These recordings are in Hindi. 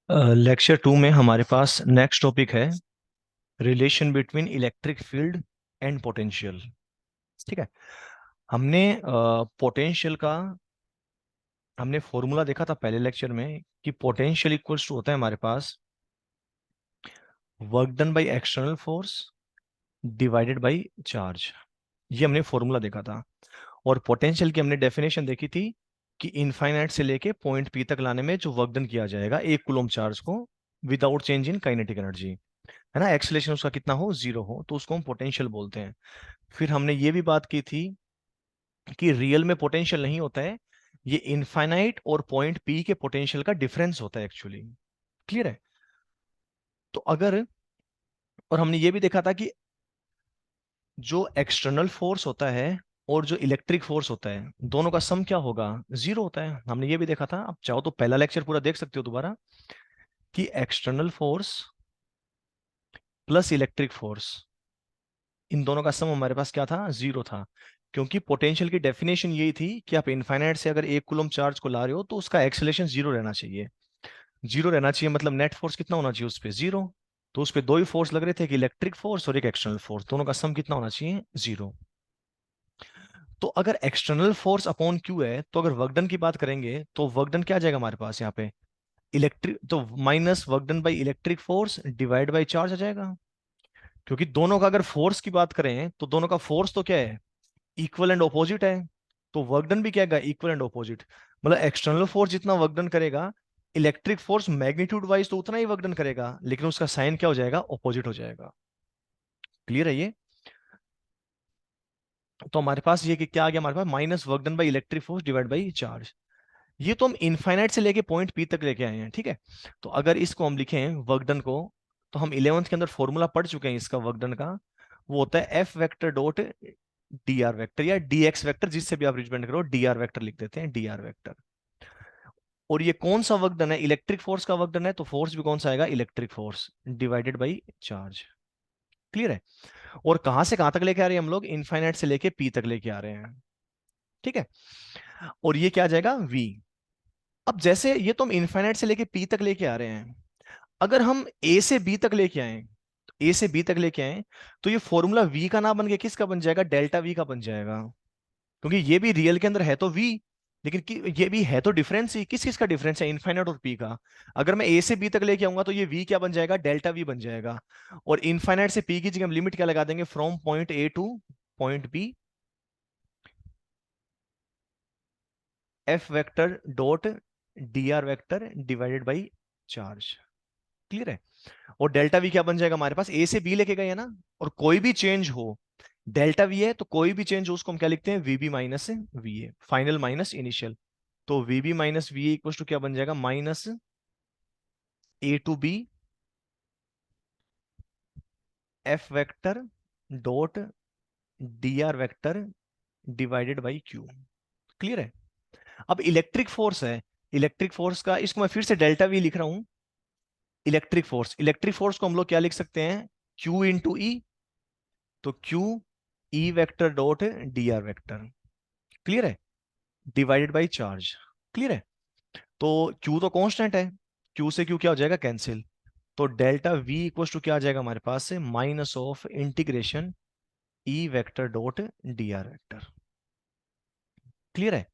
लेक्चर 2 में हमारे पास नेक्स्ट टॉपिक है relation between electric field and potential. ठीक है। हमने पोटेंशियल का हमने फॉर्मूला देखा था पहले लेक्चर में कि पोटेंशियल इक्वल्स टू होता है हमारे पास work done by external force divided by charge. ये हमने फॉर्मूला देखा था। और पोटेंशियल की हमने डेफिनेशन देखी थी कि इनफाइनाइट से लेके पॉइंट पी तक लाने में जो वर्क डन किया जाएगा एक कूलम्ब चार्ज को without change in kinetic energy, है ना, एक्सेलेरेशन उसका कितना हो, जीरो हो, तो उसको हम पोटेंशियल बोलते हैं। फिर हमने ये भी बात की थी कि रियल में पोटेंशियल नहीं होता है, ये इनफाइनाइट और पॉइंट पी के पोटेंशियल का डिफरेंस होता है एक्चुअली। क्लियर है। तो अगर और हमने ये भी देखा था कि जो एक्सटर्नल फोर्स होता है और जो इलेक्ट्रिक फोर्स होता है दोनों का सम क्या होगा, जीरो होता है। हमने ये भी देखा था, आप चाहो तो पहला लेक्चर पूरा देख सकते हो दोबारा, कि external force plus electric force, इन दोनों का सम हमारे पास क्या था, जीरो था। क्योंकि पोटेंशियल की डेफिनेशन यही थी कि आप इनफाइनाइट से अगर एक कूलम्ब चार्ज को ला रहे हो तो उसका एक्सेलेरेशन जीरो रहना चाहिए। जीरो रहना चाहिए मतलब नेट फोर्स कितना होना चाहिए उस पर, जीरो। तो उस पर दो ही फोर्स लग रहे थे, एक इलेक्ट्रिक फोर्स और एक एक्सटर्नल फोर्स, दोनों का सम कितना होना चाहिए, जीरो। तो अगर एक्सटर्नल फोर्स अपॉन क्यू है तो अगर वर्क डन की बात करेंगे तो वर्क डन क्या आ जाएगा हमारे पास यहाँ पे, इलेक्ट्रिक तो minus work done by electric force divide by charge आ जाएगा। क्योंकि दोनों का अगर फोर्स की बात करें तो दोनों का फोर्स तो क्या है, इक्वल एंड ऑपोजिट है। तो वर्क डन भी क्या है, इक्वल एंड ऑपोजिट। मतलब एक्सटर्नल फोर्स जितना वर्क डन करेगा, इलेक्ट्रिक फोर्स मैग्नीट्यूड वाइज तो उतना ही वर्क डन करेगा, लेकिन उसका साइन क्या हो जाएगा, ऑपोजिट हो जाएगा। क्लियर है ये। तो हमारे पास ये कि क्या आ गया हमारे पास, minus work done by electric force divide by charge. ये तो हम इनफाइनाइट से लेके पॉइंट पी तक लेके आए हैं, ठीक है। तो अगर इसको हम लिखें वर्क डन को, तो हम 11th के अंदर फॉर्मूला पढ़ चुके हैं इसका वर्क डन का। वो होता है F vector dot D R vector या डी एक्स वेक्टर, जिससे भी आप रिप्रेजेंट करो, डी आर वेक्टर लिख देते हैं, डी आर वेक्टर। और ये कौन सा वर्क डन है, इलेक्ट्रिक फोर्स का वर्क डन है, तो फोर्स भी कौन सा आएगा, electric force divided by charge. Clear है। और कहां से कहां तक लेके आ रहे हैं हम लोग, इनफाइनाइट से लेके पी तक लेके आ रहे हैं। ठीक है। और ये क्या आ जाएगा, वी। अब जैसे ये तो हम इनफाइनाइट से लेके पी तक लेके आ रहे हैं, अगर हम ए से बी तक लेके आए, ए से बी तक लेके आए, तो ये फॉर्मूला वी का ना बन के किसका बन जाएगा, डेल्टा वी का बन जाएगा। क्योंकि ये भी रियल के अंदर है तो वी, लेकिन ये भी है तो डिफरेंस ही, किस किस का डिफरेंस है, इनफाइनाइट और पी का। अगर मैं ए से बी तक लेके आऊंगा तो ये वी क्या बन जाएगा, डेल्टा वी बन जाएगा। और इनफाइनाइट से पी की जगह हम लिमिट क्या लगा देंगे, from point A to point B, F vector dot D R vector divided by charge. Clear है। और डेल्टा वी क्या बन जाएगा हमारे पास, ए से बी लेके गए हैं ना, और कोई भी चेंज हो, डेल्टा वी है तो कोई भी चेंज हो उसको हम क्या लिखते हैं, VB minus V A, final minus initial. तो VB minus V A equal to क्या बन जाएगा, minus A to B F vector dot D R vector divided by Q. Clear है। अब इलेक्ट्रिक फोर्स है, इलेक्ट्रिक फोर्स का इसको मैं फिर से डेल्टा वी लिख रहा हूं। इलेक्ट्रिक फोर्स को हम लोग क्या लिख सकते हैं, क्यू इंटू ई। तो Q E vector dot D R vector. Clear है। Divided by charge. क्लियर है। तो क्यू तो कांस्टेंट है, क्यू से क्यू क्या हो जाएगा, कैंसिल। तो डेल्टा वी इक्वल टू क्या आ जाएगा हमारे पास से, minus of integration E vector dot D R vector. Clear है।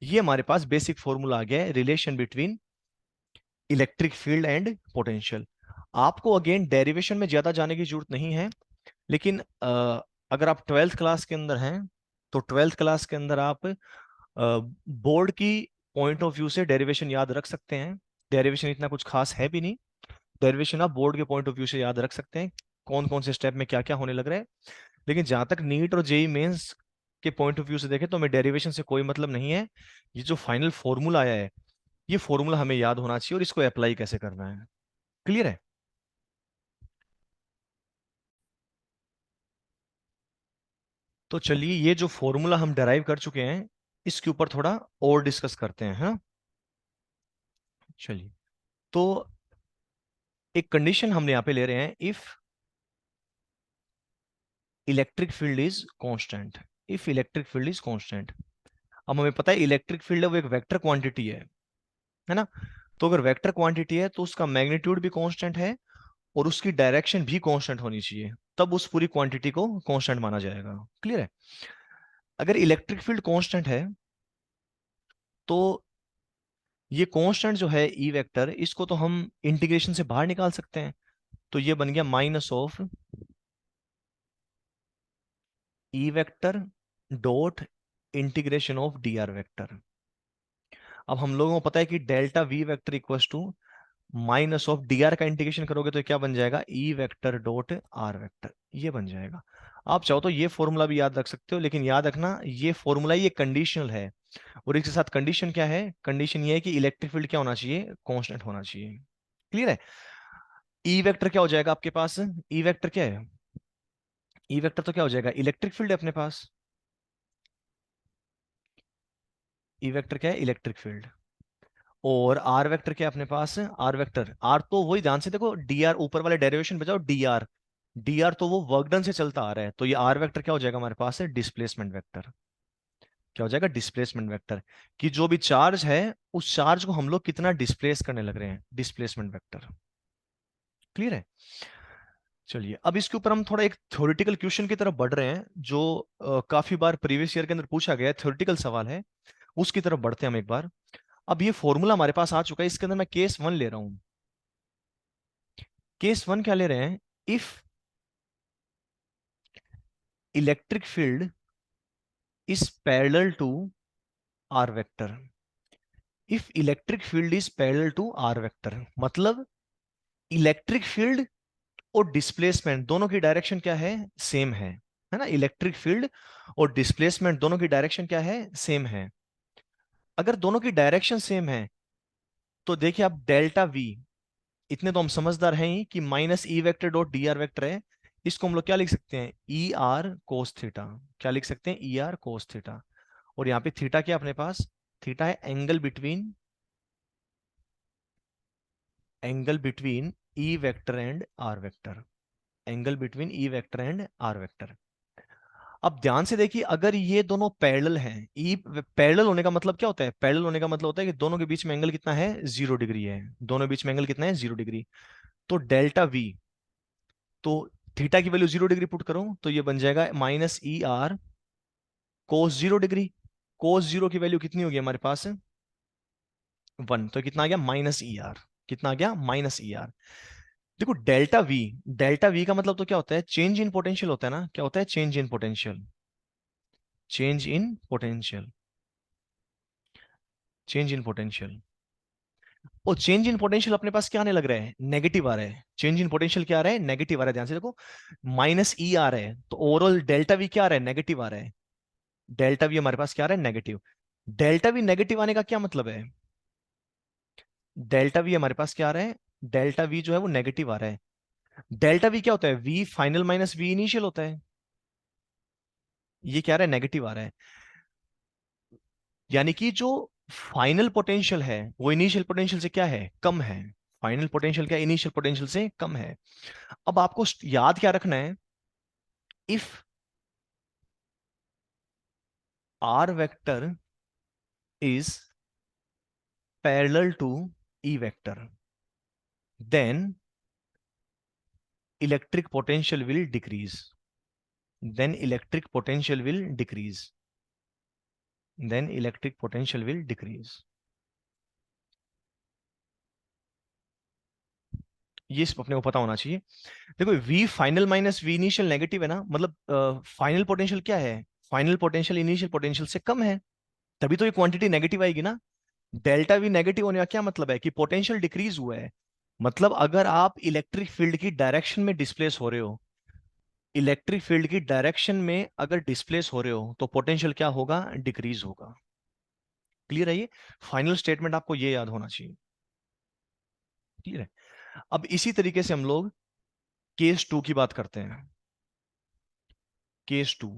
ये हमारे पास बेसिक फॉर्मूला आ गया है relation between electric field and potential. आपको अगेन डेरिवेशन में ज्यादा जाने की जरूरत नहीं है, लेकिन अगर आप ट्वेल्थ क्लास के अंदर हैं तो ट्वेल्थ क्लास के अंदर आप बोर्ड की पॉइंट ऑफ व्यू से डेरिवेशन याद रख सकते हैं। डेरिवेशन इतना कुछ खास है भी नहीं, डेरिवेशन आप बोर्ड के पॉइंट ऑफ व्यू से याद रख सकते हैं, कौन कौन से स्टेप में क्या क्या होने लग रहा है। लेकिन जहां तक नीट और जेई मेंस के पॉइंट ऑफ व्यू से देखें तो हमें डेरिवेशन से कोई मतलब नहीं है। ये जो फाइनल फॉर्मूला आया है, ये फॉर्मूला हमें याद होना चाहिए और इसको अप्लाई कैसे करना है। क्लियर है। तो चलिए ये जो फॉर्मूला हम डराइव कर चुके हैं, इसके ऊपर थोड़ा और डिस्कस करते हैं, हाँ। चलिए। तो एक कंडीशन हमने यहाँ पे ले रहे हैं, if electric field is constant. If electric field is constant, अब हमें पता है इलेक्ट्रिक फील्ड है वो एक वेक्टर क्वांटिटी है ना। तो अगर वेक्टर क्वांटिटी है तो उसका मैग्नीट्यूड भी कांस्टेंट है और उसकी डायरेक्शन भी कांस्टेंट होनी चाहिए, तब उस पूरी क्वांटिटी को कांस्टेंट माना जाएगा। क्लियर है? अगर इलेक्ट्रिक फील्ड कांस्टेंट है तो ये कांस्टेंट जो है ई वेक्टर, इसको तो हम इंटीग्रेशन से बाहर निकाल सकते हैं। तो ये बन गया minus of E vector dot integration of D R vector. अब हम लोगों को पता है कि delta V vector equals to minus of D R का इंटीग्रेशन करोगे तो क्या बन जाएगा, E vector dot are vector, ये बन जाएगा। आप चाहो तो ये फॉर्मूला भी याद रख सकते हो, लेकिन याद रखना ये फॉर्मूला ये कंडीशनल है, और इसके साथ कंडीशन क्या है, कंडीशन ये है कि इलेक्ट्रिक फील्ड क्या होना चाहिए, कांस्टेंट होना चाहिए। क्लियर है? ई वेक्टर क्या हो जाएगा आपके पास, ई वेक्टर क्या है, ई वेक्टर तो क्या हो जाएगा, इलेक्ट्रिक फील्ड है अपने पास। ई वेक्टर क्या है, इलेक्ट्रिक फील्ड। और आर वेक्टर क्या है अपने पास, आर वेक्टर, आर तो वही, ध्यान से देखो, डी आर ऊपर वाले डेरिवेशन बचाओ, डी आर, डी आर तो वो वर्क डन से चलता आ रहा है, तो ये आर वेक्टर क्या हो जाएगा हमारे पास है, डिस्प्लेसमेंट वेक्टर। क्या हो जाएगा, डिस्प्लेसमेंट वेक्टर, कि जो भी चार्ज है उस चार्ज को हम लोग कितना डिस्प्लेस करने लग रहे हैं, डिस्प्लेसमेंट वेक्टर। क्लियर है? चलिए अब इसके ऊपर हम थोड़ा एक थ्योरेटिकल क्वेश्चन की तरफ बढ़ रहे हैं, जो काफी बार प्रीवियस ईयर के अंदर पूछा गया है, थ्योरेटिकल सवाल है, उसकी तरफ बढ़ते हैं हम एक बार। अब ये फॉर्मूला हमारे पास आ चुका है, इसके अंदर मैं केस वन ले रहा हूं। केस वन क्या ले रहे हैं, if electric field is parallel to R vector, if electric field is parallel to R vector, मतलब इलेक्ट्रिक फील्ड और डिस्प्लेसमेंट दोनों की डायरेक्शन क्या है, सेम है ना, इलेक्ट्रिक फील्ड और डिस्प्लेसमेंट दोनों की डायरेक्शन क्या है, सेम है। अगर दोनों की डायरेक्शन सेम है तो देखिए आप डेल्टा वी, इतने तो हम समझदार हैं ही कि minus E vector dot D R vector है, इसको हम लोग क्या लिख सकते हैं, ई आर कोस थीटा। क्या लिख सकते हैं, ई आर कोस थीटा। और यहाँ पे थीटा क्या अपने पास, थीटा है angle between E vector and R vector, angle between E vector and R vector. अब ध्यान से देखिए, अगर ये दोनों पैरेलल हैं, ई पैरेलल होने का मतलब क्या होता है, पैरेलल होने का मतलब होता है कि दोनों के बीच में एंगल कितना है, 0 डिग्री है, दोनों के बीच में एंगल कितना है, 0 डिग्री। तो डेल्टा वी, तो थीटा की वैल्यू 0 डिग्री पुट करो तो ये बन जाएगा माइनस ई आर कोस 0 डिग्री। कोस जीरो की वैल्यू कितनी होगी हमारे पास, 1, तो कितना आ गया, माइनस ई आर। कितना आ गया, माइनस ई आर। देखो डेल्टा वी, डेल्टा वी का मतलब तो क्या होता है, चेंज इन पोटेंशियल होता है ना, क्या होता है, change in potential, change in potential, change in potential. और चेंज इन पोटेंशियल अपने पास क्या आने लग रहा है, नेगेटिव आ रहा है, चेंज इन पोटेंशियल क्या आ रहा है, नेगेटिव आ रहा है, ध्यान से देखो, माइनस ई आ रहा है, तो ओवरऑल डेल्टा वी क्या आ रहा है, नेगेटिव आ रहा है, डेल्टा वी हमारे पास क्या आ रहा है, नेगेटिव। डेल्टा वी नेगेटिव आने का क्या मतलब है, डेल्टा वी हमारे पास क्या आ रहा है, डेल्टा वी जो है वो नेगेटिव आ रहा है। डेल्टा वी क्या होता है, V final minus V initial होता है, ये क्या आ रहा है, नेगेटिव आ रहा है। यानी कि जो फाइनल पोटेंशियल है वो इनिशियल पोटेंशियल से क्या है, कम है। फाइनल पोटेंशियल क्या, इनिशियल पोटेंशियल से कम है। अब आपको याद क्या रखना है, if R vector is parallel to E vector, then electric potential will decrease, then electric potential will decrease, then electric potential will decrease. ये अपने को पता होना चाहिए। देखो V final minus V initial negative है ना, मतलब फाइनल पोटेंशियल क्या है, फाइनल पोटेंशियल इनिशियल पोटेंशियल से कम है, तभी तो ये क्वांटिटी नेगेटिव आएगी ना। डेल्टा वी नेगेटिव होने का क्या मतलब है, कि पोटेंशियल डिक्रीज हुआ है। मतलब अगर आप इलेक्ट्रिक फील्ड की डायरेक्शन में डिस्प्लेस हो रहे हो, इलेक्ट्रिक फील्ड की डायरेक्शन में अगर डिस्प्लेस हो रहे हो तो पोटेंशियल क्या होगा, डिक्रीज होगा। क्लियर है? ये फाइनल स्टेटमेंट आपको ये याद होना चाहिए। क्लियर है? अब इसी तरीके से हम लोग केस टू की बात करते हैं। केस टू,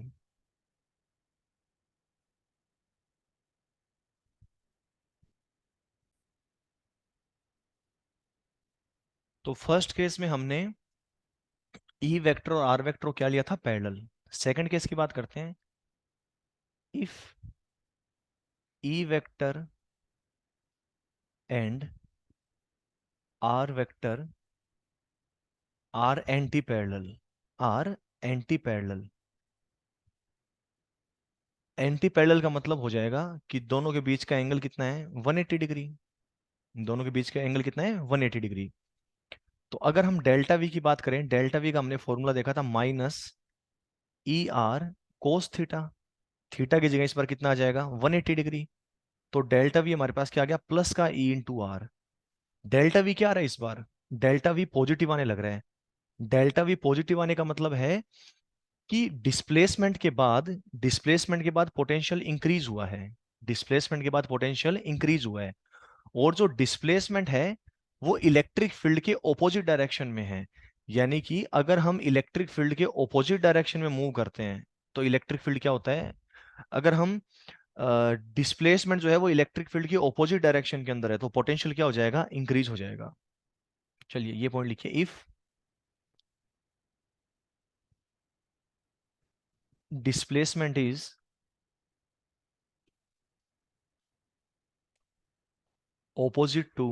तो फर्स्ट केस में हमने ई वेक्टर और आर वेक्टर को क्या लिया था, पैरेलल। सेकंड केस की बात करते हैं, if E vector and R vector are anti parallel, are anti parallel. Anti parallel का मतलब हो जाएगा कि दोनों के बीच का एंगल कितना है, 180 डिग्री। दोनों के बीच का एंगल कितना है, 180 डिग्री। तो अगर हम डेल्टा वी की बात करें, डेल्टा वी का हमने फॉर्मूला देखा था minus E R cos theta. Theta की जगह इस बार कितना आ जाएगा, 180 डिग्री। तो डेल्टा वी हमारे पास क्या आ गया, प्लस का E into R. Delta V क्या आ रहा है इस बार, डेल्टा वी पॉजिटिव आने लग रहा है। डेल्टा वी पॉजिटिव आने का मतलब है कि डिस्प्लेसमेंट के बाद पोटेंशियल इंक्रीज हुआ है। डिस्प्लेसमेंट के बाद पोटेंशियल इंक्रीज हुआ है। और जो डिस्प्लेसमेंट है वो इलेक्ट्रिक फील्ड के ऑपोजिट डायरेक्शन में है। यानी कि अगर हम इलेक्ट्रिक फील्ड के ऑपोजिट डायरेक्शन में मूव करते हैं तो इलेक्ट्रिक फील्ड क्या होता है, अगर हम डिस्प्लेसमेंट जो है वो इलेक्ट्रिक फील्ड के ऑपोजिट डायरेक्शन के अंदर है तो पोटेंशियल क्या हो जाएगा, इंक्रीज हो जाएगा। चलिए ये पॉइंट लिखिए, if displacement is opposite to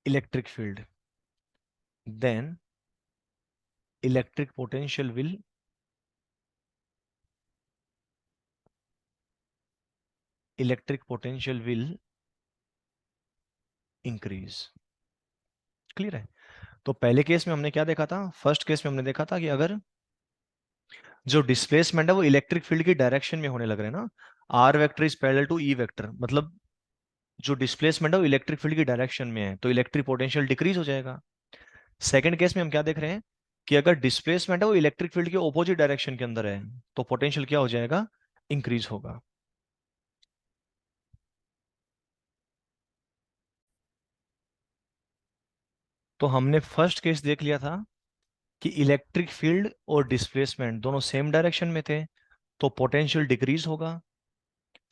electric field, then electric potential will increase। Clear है। तो पहले केस में हमने क्या देखा था, फर्स्ट केस में हमने देखा था कि अगर जो डिस्प्लेसमेंट है वो इलेक्ट्रिक फील्ड की डायरेक्शन में होने लग रहे हैं ना, R vector is parallel to E vector, मतलब जो डिस्प्लेसमेंट है वो इलेक्ट्रिक फील्ड की डायरेक्शन में है तो इलेक्ट्रिक पोटेंशियल डिक्रीज हो जाएगा। सेकंड केस में हम क्या देख रहे हैं कि अगर डिस्प्लेसमेंट है वो इलेक्ट्रिक फील्ड के ऑपोजिट डायरेक्शन के अंदर है तो पोटेंशियल क्या हो जाएगा, इंक्रीज होगा। तो हमने फर्स्ट केस देख लिया था कि इलेक्ट्रिक फील्ड और डिस्प्लेसमेंट दोनों सेम डायरेक्शन में थे तो पोटेंशियल डिक्रीज होगा।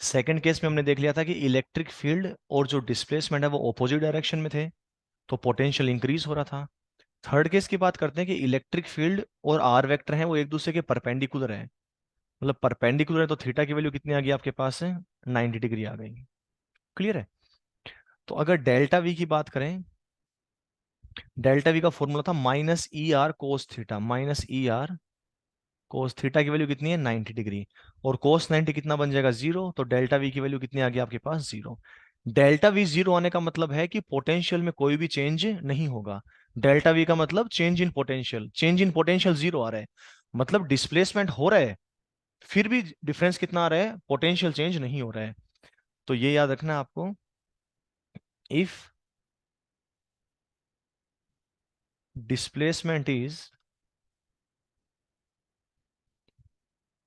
सेकंड केस में हमने देख लिया था कि इलेक्ट्रिक फील्ड और जो डिस्प्लेसमेंट है वो ऑपोजिट डायरेक्शन में थे तो पोटेंशियल इंक्रीज हो रहा था। थर्ड केस की बात करते हैं कि इलेक्ट्रिक फील्ड और आर वेक्टर हैं वो एक दूसरे के परपेंडिकुलर है, मतलब परपेंडिकुलर है तो थीटा की वैल्यू कितनी आ गई आपके पास है, 90 डिग्री आ गई। क्लियर है। तो अगर डेल्टा वी की बात करें, डेल्टा वी का फॉर्मूला था माइनस ई आर कोस theta, minus E R cos theta की वैल्यू कितनी है, 90 डिग्री। और कोस 90 कितना बन जाएगा, जीरो। तो डेल्टा वी की वैल्यू कितनी आ गई आपके पास, जीरो। डेल्टा वी जीरो आने का मतलब है कि पोटेंशियल में कोई भी चेंज नहीं होगा। डेल्टा वी का मतलब change in potential, change in potential zero आ रहा है, मतलब डिस्प्लेसमेंट हो रहा है फिर भी डिफरेंस कितना आ रहा है, पोटेंशियल चेंज नहीं हो रहा है। तो ये याद रखना आपको, if displacement is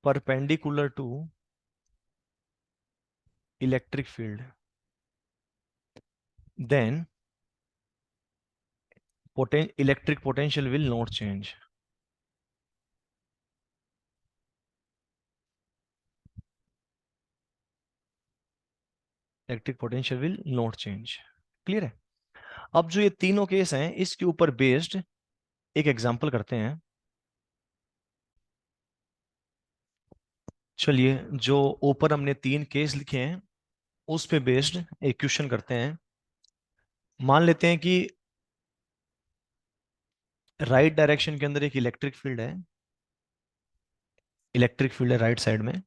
perpendicular to electric field then electric potential will not change. Electric potential will not change. Clear है। अब जो ये तीनों केस हैं इसके ऊपर बेस्ड एक एग्जांपल करते हैं। चलिए जो ऊपर हमने तीन केस लिखे हैं उस पे बेस्ड एक क्वेश्चन करते हैं। मान लेते हैं कि राइट डायरेक्शन के अंदर एक इलेक्ट्रिक फील्ड है राइट साइड में,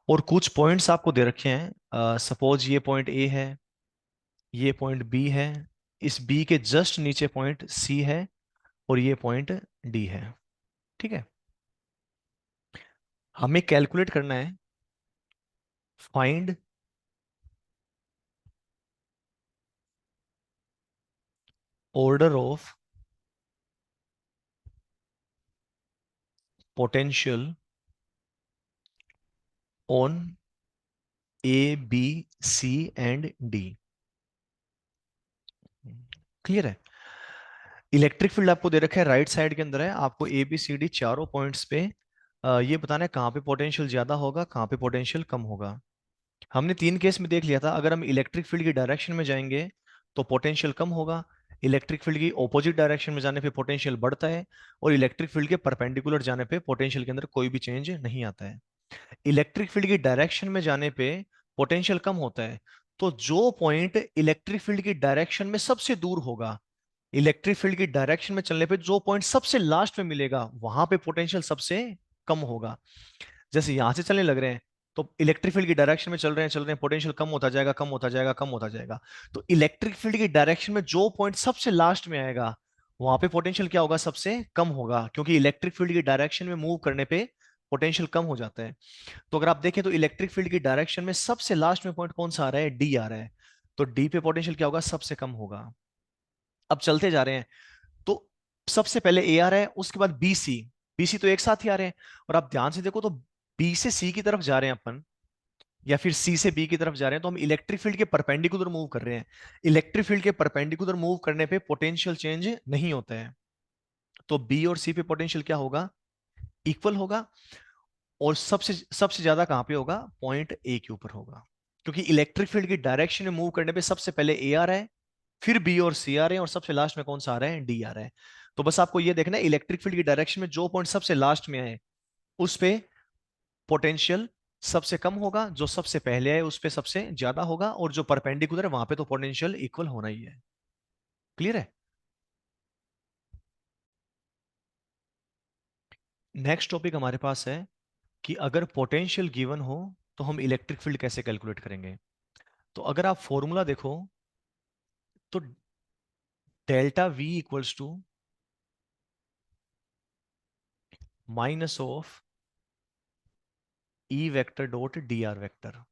और कुछ पॉइंट्स आपको दे रखे हैं। सपोज ये पॉइंट ए है, ये पॉइंट बी है, इस बी के जस्ट नीचे पॉइंट सी है और ये पॉइंट डी है। ठीक है। हमें कैलकुलेट करना है, find order of potential on A B C and D. Clear है। इलेक्ट्रिक फील्ड आपको दे रखा है राइट साइड के अंदर है, आपको ए बी सी डी चारों पॉइंट्स पे ये बताना है कहाँ पे पोटेंशियल ज्यादा होगा कहाँ पे पोटेंशियल कम होगा। हमने तीन केस में देख लिया था, अगर हम इलेक्ट्रिक फील्ड की डायरेक्शन में जाएंगे तो पोटेंशियल कम होगा, इलेक्ट्रिक फील्ड की ऑपोजिट डायरेक्शन में जाने पे पोटेंशियल बढ़ता है, और इलेक्ट्रिक फील्ड के परपेंडिकुलर जाने पे पोटेंशियल के अंदर कोई भी चेंज नहीं आता है। इलेक्ट्रिक फील्ड की डायरेक्शन में जाने पे पोटेंशियल कम होता है, तो जो पॉइंट इलेक्ट्रिक फील्ड की डायरेक्शन में सबसे दूर होगा, इलेक्ट्रिक फील्ड की डायरेक्शन में चलने पे जो पॉइंट सबसे लास्ट में मिलेगा वहां पे पोटेंशियल सबसे कम होगा। जैसे यहां से चलने लग रहे हैं तो इलेक्ट्रिक फील्ड की डायरेक्शन में चल रहे हैं, पोटेंशियल कम होता जाएगा, कम होता जाएगा, कम होता जाएगा। तो इलेक्ट्रिक फील्ड की डायरेक्शन में जो पॉइंट सबसे लास्ट में आएगा वहां पे पोटेंशियल क्या होगा, सबसे कम होगा, क्योंकि इलेक्ट्रिक फील्ड की डायरेक्शन में मूव करने पे पोटेंशियल कम हो जाता है। तो अगर आप देखें तो इलेक्ट्रिक फील्ड की डायरेक्शन में सबसे लास्ट में पॉइंट कौन सा आ रहा है, डी आ रहा है। तो डी पे पोटेंशियल क्या होगा, सबसे कम होगा। अब चलते जा रहे हैं तो सबसे पहले ए आ रहा है, उसके बाद बी सी, बी सी तो एक साथ ही आ रहे हैं। और आप ध्यान से देखो तो बी से सी की तरफ जा रहे हैं अपन, या फिर सी से बी की तरफ जा रहे हैं, तो हम इलेक्ट्रिक फील्ड के परपेंडिकुलर मूव कर रहे हैं। इलेक्ट्रिक फील्ड के परपेंडिकुलर मूव करने पे पोटेंशियल चेंज नहीं होता है। तो बी और सी पे पोटेंशियल क्या होगा, इक्वल होगा। और सबसे सबसे ज्यादा कहां पे होगा, पॉइंट ए के ऊपर होगा, क्योंकि इलेक्ट्रिक फील्ड की डायरेक्शन में मूव करने पे सबसे पहले ए आ रहा है, फिर बी और सी आ रहे हैं, और सबसे लास्ट में कौन सा आ रहा है, डी आ रहा है। तो बस आपको ये देखना है इलेक्ट्रिक फील्ड की डायरेक्शन में जो पॉइंट सबसे लास्ट में आए उस पे पोटेंशियल सबसे कम होगा, जो सबसे पहले आए उस पे सबसे ज्यादा होगा, और जो परपेंडिकुलर है वहां पे तो पोटेंशियल इक्वल होना ही है। क्लियर है। नेक्स्ट टॉपिक हमारे पास है कि अगर पोटेंशियल गिवन हो तो हम इलेक्ट्रिक फील्ड कैसे कैलकुलेट करेंगे। तो अगर आप फॉर्मूला देखो तो delta V equals to minus of E vector dot D R vector.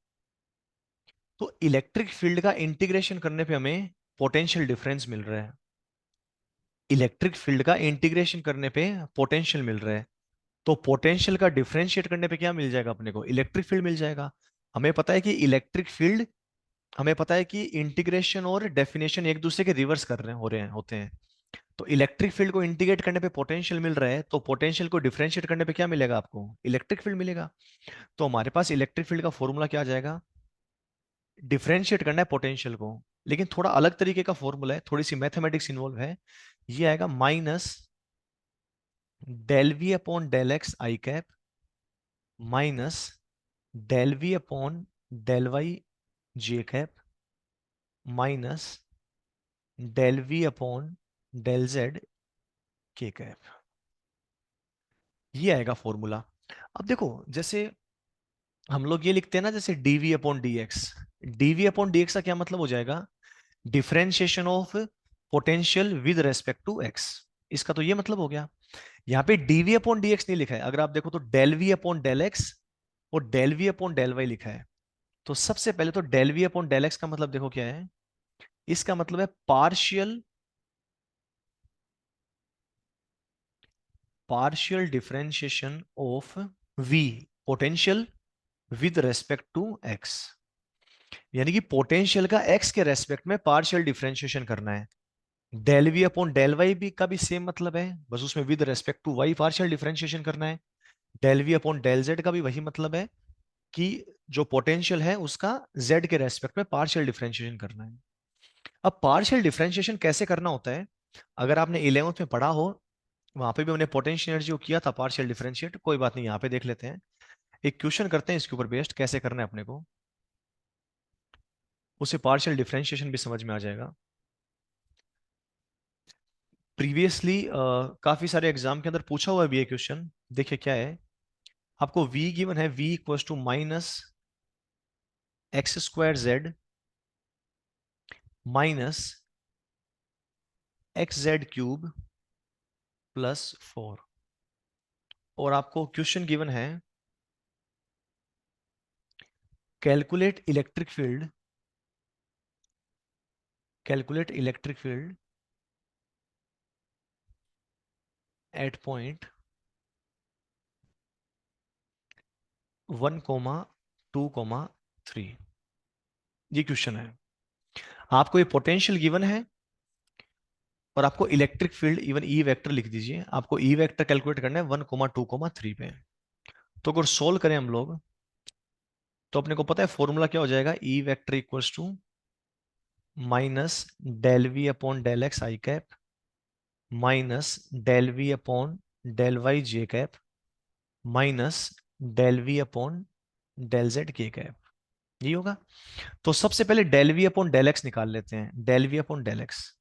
तो इलेक्ट्रिक फील्ड का इंटीग्रेशन करने पे हमें पोटेंशियल डिफरेंस मिल रहा है, इलेक्ट्रिक फील्ड का इंटीग्रेशन करने पे पोटेंशियल मिल रहा है। तो पोटेंशियल का डिफरेंशिएट करने पे क्या मिल जाएगा अपने को, इलेक्ट्रिक फील्ड मिल जाएगा। हमें पता है कि इलेक्ट्रिक फील्ड, हमें पता है कि इंटीग्रेशन और डेफिनेशन एक दूसरे के रिवर्स कर रहे हैं, हो रहे हैं, होते हैं। तो इलेक्ट्रिक फील्ड को इंटीग्रेट करने पे पोटेंशियल मिल रहा है, तो पोटेंशियल को डिफरेंशिएट करने पे क्या मिलेगा आपको, इलेक्ट्रिक फील्ड मिलेगा। तो हमारे पास इलेक्ट्रिक फील्ड का फॉर्मूला क्या आ जाएगा, डिफरेंशिएट करना है पोटेंशियल को, लेकिन थोड़ा अलग तरीके का फॉर्मूला है, थोड़ी सी मैथमेटिक्स इन्वॉल्व है। ये आएगा minus del V upon del X I cap minus del V upon del Y J cap minus del V upon del Z K cap. ये आएगा फॉर्मूला। अब देखो जैसे हम लोग ये लिखते हैं ना, जैसे DV upon D X, DV upon D X का क्या मतलब हो जाएगा, differentiation of potential with respect to X. इसका तो ये मतलब हो गया। यहाँ पे डीवी अपॉन डी एक्स नहीं लिखा है, अगर आप देखो तो del V upon del X और del V upon del Y लिखा है। तो सबसे पहले तो del V upon del X का मतलब देखो क्या है, इसका मतलब है partial differentiation of V potential with respect to X. यानी कि पोटेंशियल का एक्स के रेस्पेक्ट में पार्शियल डिफरेंशिएशन करना है। Del V upon del Y भी का भी सेम मतलब है, बस उसमें with respect to Y partial differentiation करना है। Del V upon del Z का भी वही मतलब है कि जो पोटेंशियल है उसका जेड के रेस्पेक्ट में पार्शियल डिफरेंशिएशन करना है। अब पार्शियल डिफरेंशिएशन कैसे करना होता है, अगर आपने 11th में पढ़ा हो, वहां पे भी हमने पोटेंशियल एनर्जी को किया था पार्शियल डिफरेंशिएट, कोई बात नहीं यहाँ पे देख लेते हैं। एक क्वेश्चन करते हैं इसके ऊपर बेस्ड कैसे करना है अपने को, उसे पार्शियल डिफरेंशिएशन भी समझ में आ जाएगा। प्रीवियसली काफी सारे एग्जाम के अंदर पूछा हुआ है भी ये क्वेश्चन। देखिए क्या है, आपको v गिवन है, v equals to minus X square Z minus X Z cube plus 4। और आपको क्वेश्चन गिवन है calculate electric field, calculate electric field at point 1,2,3। ये क्वेश्चन है, आपको ये पोटेंशियल गिवन है और आपको electric field even E vector लिख दीजिए, आपको ई वेक्टर कैलकुलेट करना है 1,2,3 पे। तो अगर सोल्व करें हम लोग तो अपने को पता है फॉर्मूला क्या हो जाएगा, E vector equals to minus del V upon del X I cap minus del V upon del Y J cap minus del V upon del Z K cap. यही होगा। तो सबसे पहले del V upon del X निकाल लेते हैं, del V upon del X.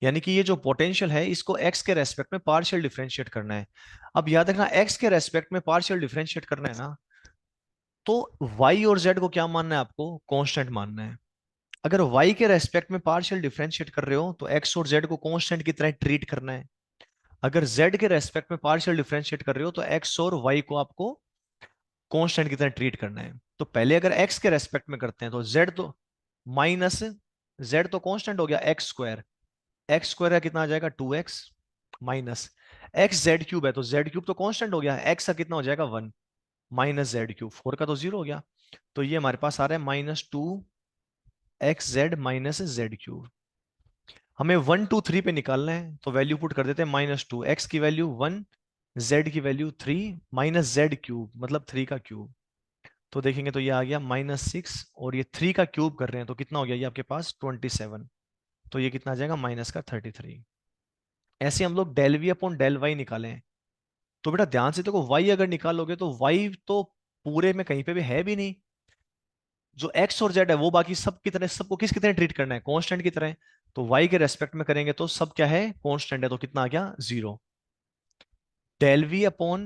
यानी कि ये जो पोटेंशियल है इसको एक्स के रेस्पेक्ट में पार्शियल डिफरेंशिएट करना है। अब याद रखना, एक्स के रेस्पेक्ट में पार्शियल डिफरेंशिएट करना है ना, तो वाई और जेड को क्या मानना है आपको, कांस्टेंट मानना है। अगर वाई के रेस्पेक्ट में पार्शियल डिफरेंशिएट कर रहे हो तो एक्स और जेड को कांस्टेंट की तरह ट्रीट करना है। अगर जेड के रेस्पेक्ट में पार्शियल डिफरेंशिएट कर रहे हो तो एक्स और वाई को आपको कांस्टेंट की तरह ट्रीट करना है। तो पहले अगर एक्स के रेस्पेक्ट में करते हैं तो जेड तो माइनस, जेड तो कांस्टेंट हो गया एक्स स्क्वायर, एक्स स्क्वायर का कितना आ जाएगा 2x, minus X Z cube है तो जेड क्यूब तो कांस्टेंट हो गया, एक्स का कितना हो जाएगा 1, माइनस जेड क्यूब, 4 का तो 0 हो गया। तो ये हमारे पास आ रहा है -2 x Z minus Z cube. हमें 1 2 3 पे निकालना है तो वैल्यू पुट कर देते हैं, -2 एक्स की वैल्यू 1, जेड की वैल्यू 3, माइनस जेड क्यूब मतलब 3 का क्यूब। तो देखेंगे तो ये आ गया -6, और ये 3 का क्यूब कर रहे हैं तो कितना हो गया ये आपके पास 27। तो ये कितना आ जाएगा माइनस का 33। ऐसे हम लोग del V upon del Y निकालें। तो बेटा ध्यान से देखो, वाई अगर निकालोगे तो वाई तो पूरे में कहीं पे भी है भी नहीं। जो एक्स और जेड है वो बाकी सब की तरह, सबको किस की तरह ट्रीट करना है, कांस्टेंट की तरह। तो वाई के रेस्पेक्ट में करेंगे तो सब क्या है, कांस्टेंट है, तो कितना आ गया 0। Del V upon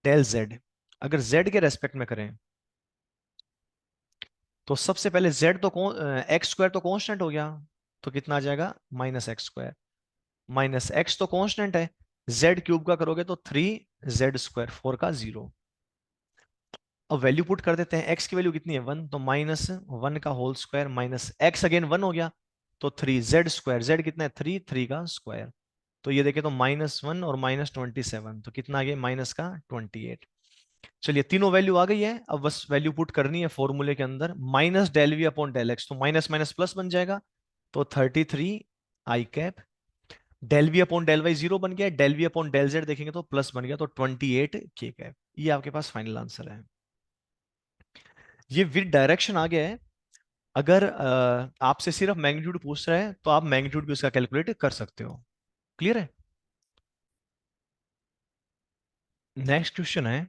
del Z, अगर जेड के रेस्पेक्ट में करें तो सबसे पहले जेड तो एक्स स्क्वायर तो कांस्टेंट हो गया, तो कितना आ जाएगा -x², माइनस एक्स तो कांस्टेंट है, जेड क्यूब का करोगे तो 3 z², 4 का 0। अब वैल्यू पुट कर देते हैं, एक्स की वैल्यू कितनी है 1, तो -1 का whole square minus X again 1 हो गया, तो 3 z², जेड कितना है 3, 3 का स्क्वायर। तो ये देखें तो -1 और -27, तो कितना आ गया माइनस का 28। चलिए तीनों वैल्यू आ गई है, अब बस वैल्यू पुट करनी है फॉर्मूले के अंदर, minus del V upon del X, तो माइनस माइनस प्लस बन जाएगा, तो 33 i cap, del V upon del Y 0 बन गया, del V upon del Z देखेंगे तो प्लस बन गया, तो 28 k कैप। ये आपके पास फाइनल आंसर है। ये विद डायरेक्शन आ गया है। अगर आपसे सिर्फ मैग्नीट्यूड पूछ रहा है तो आप मैग्नीट्यूड भी उसका कैलकुलेट कर सकते हो। क्लियर है। नेक्स्ट क्वेश्चन है,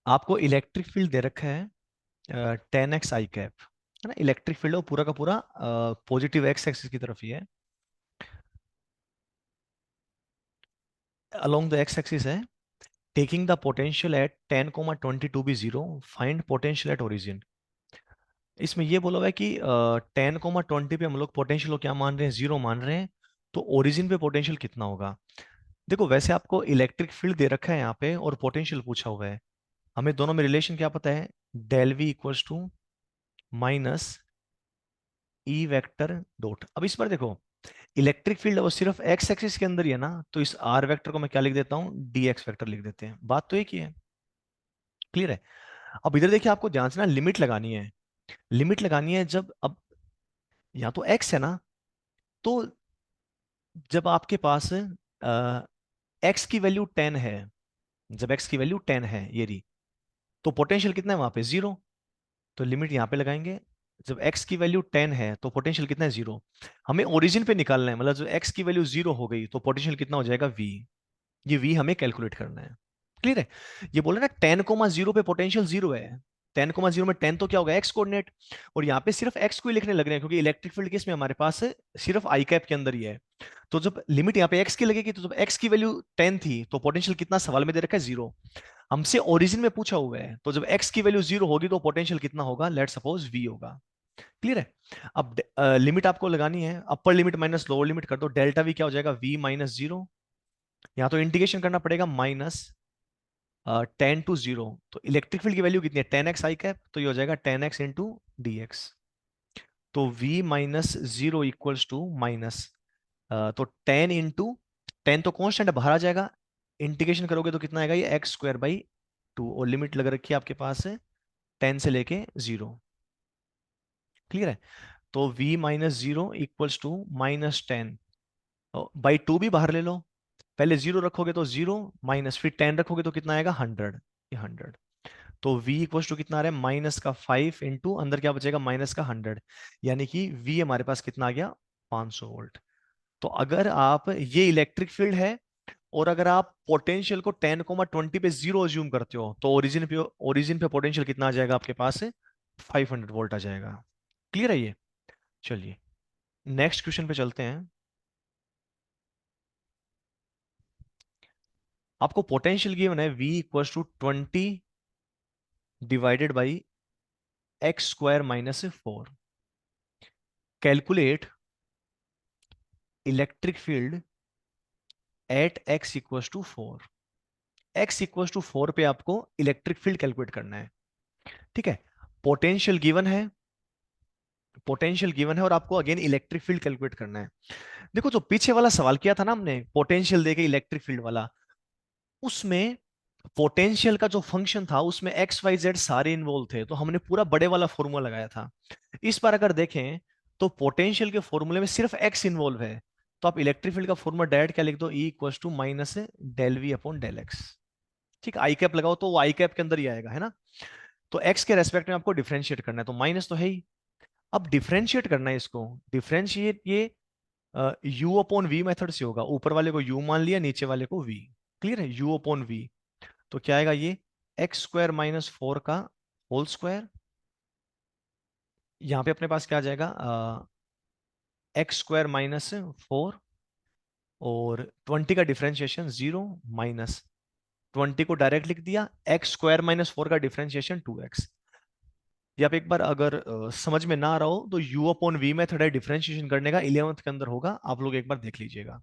आपको इलेक्ट्रिक फील्ड दे रखा है 10x i कैप, है ना। इलेक्ट्रिक फील्ड है वो पूरा का पूरा पॉजिटिव एक्स एक्सिस की तरफ ही है, अलोंग द एक्स एक्सिस है। Taking the potential at 10, 22 be 0, find potential at origin. इसमें ये बोला हुआ है कि 10, 20 पे हम लोग पोटेंशियल को क्या मान रहे हैं, 0 मान रहे हैं, तो ओरिजिन पे पोटेंशियल कितना होगा। देखो वैसे आपको इलेक्ट्रिक फील्ड दे रखा है यहाँ पे और पोटेंशियल पूछा हुआ है, हमें दोनों में रिलेशन क्या पता है, del V equals to minus E vector dot. अब इस पर देखो, इलेक्ट्रिक फील्ड वो सिर्फ एक्स एक्सिस के अंदर ही है ना, तो इस आर वेक्टर को मैं क्या लिख देता हूँ, डी एक्स वेक्टर लिख देते हैं, बात तो एक ही है। क्लियर है। अब इधर देखिए आपको ध्यान से ना लिमिट लगानी है, लिमिट लगानी है जब, अब यहाँ तो एक्स है ना, तो जब आपके पास एक्स की वैल्यू 10 है, जब एक्स की वैल्यू 10 है ये रही, तो पोटेंशियल कितना है वहां पे 0, तो लिमिट यहाँ पे लगाएंगे। जब x की वैल्यू 10 है तो पोटेंशियल कितना है 0। हमें ओरिजिन पे निकालना है, मतलब जब x की वैल्यू 0 हो गई तो पोटेंशियल कितना हो जाएगा v, ये v हमें कैलकुलेट करना है। क्लियर है। ये बोले ना 10, 0 पे पोटेंशियल 0 है, 10, 0 में 10 तो क्या होगा एक्स कोऑर्डिनेट, और यहाँ पे सिर्फ x को ही लिखने लग रहे हैं क्योंकि इलेक्ट्रिक फील्ड किस में हमारे पास है, सिर्फ आई कैप के अंदर ही है। तो जब लिमिट यहाँ पे x की लगेगी, तो जब x की वैल्यू 10 थी तो पोटेंशियल कितना सवाल में दे रखा है 0, हमसे ओरिजिन में पूछा हुआ है, तो जब x की वैल्यू 0 होगी तो पोटेंशियल कितना होगा, लेट सपोज v होगा। क्लियर है। अब लिमिट आपको लगानी है, upper limit minus lower limit कर दो, डेल्टा वी क्या हो जाएगा v-0, यहाँ तो इंटीग्रेशन करना पड़ेगा -10 to 0, तो इलेक्ट्रिक फील्ड की वैल्यू कितनी है 10x i कैप, तो ये हो जाएगा 10x इंटू डी एक्स। तो v-0 इक्वल्स टू माइनस, तो 10 तो कॉन्स्टेंट बाहर आ जाएगा, इंटीग्रेशन करोगे तो कितना आएगा ये x² बाई 2, और लिमिट लग रखी है आपके पास है 10 से लेके 0। क्लियर है। तो v-0 इक्वल्स टू -10 बाई 2 भी बाहर ले लो, पहले 0 रखोगे तो 0, माइनस फिर 10 रखोगे तो कितना आएगा 100, ये 100। तो v इक्वल्स टू कितना आ रहा है -5 इंटू अंदर क्या बचेगा -100, यानी कि v हमारे पास कितना आ गया 500 वोल्ट। तो अगर आप, ये इलेक्ट्रिक फील्ड है, और अगर आप पोटेंशियल को 10, 20 पे 0 अज्यूम करते हो तो ओरिजिन पे पोटेंशियल कितना आ जाएगा आपके पास 500 वोल्ट आ जाएगा। क्लियर है ये? चलिए नेक्स्ट क्वेश्चन पे चलते हैं। आपको पोटेंशियल गिवन है V equals to 20 divided by X square minus 4। Calculate electric field at x equals to 4। x equals to 4 पे आपको इलेक्ट्रिक फील्ड कैलकुलेट करना है। ठीक है, पोटेंशियल गिवन है, पोटेंशियल गिवन है और आपको अगेन इलेक्ट्रिक फील्ड कैलकुलेट करना है। देखो जो पीछे वाला सवाल किया था ना हमने पोटेंशियल देके इलेक्ट्रिक फील्ड वाला, उसमें पोटेंशियल का जो फंक्शन था उसमें एक्स वाई जेड सारे इन्वॉल्व थे, तो हमने पूरा बड़े वाला फॉर्मूला लगाया था। इस बार अगर देखें तो पोटेंशियल के फॉर्मूले में सिर्फ एक्स इन्वॉल्व है, तो आप इलेक्ट्रिक फील्ड का फॉर्मूला डायरेक्ट क्या लिख दो, E equal to minus del V upon del X. ठीक, आई कैप लगाओ तो वो आई कैप के अंदर ही आएगा, है ना। तो एक्स के रेस्पेक्ट में आपको डिफरेंशिएट करना है, तो माइनस तो है ही। अब डिफरेंशिएट करना है इसको, डिफरेंशिएट ये यू अपॉन वी मेथड से होगा। ऊपर वाले को यू मान लिया, नीचे वाले को वी। क्लियर है, यू अपॉन वी। तो क्या आएगा ये एक्स स्क्वायर माइनस 4 का होल स्क्वायर। यहां पे अपने पास क्या आ जाएगा, एक्स स्क्वायर माइनस 4 और 20 का डिफरेंशिएशन 0 माइनस 20 को डायरेक्ट लिख दिया, एक्स स्क्वायर माइनस 4 का डिफरेंशिएशन 2x। ये आप एक बार अगर समझ में ना आ रहा हो तो u अपॉन वी मेथड है डिफरेंशिएशन करने का, 11th के अंदर होगा, आप लोग एक बार देख लीजिएगा।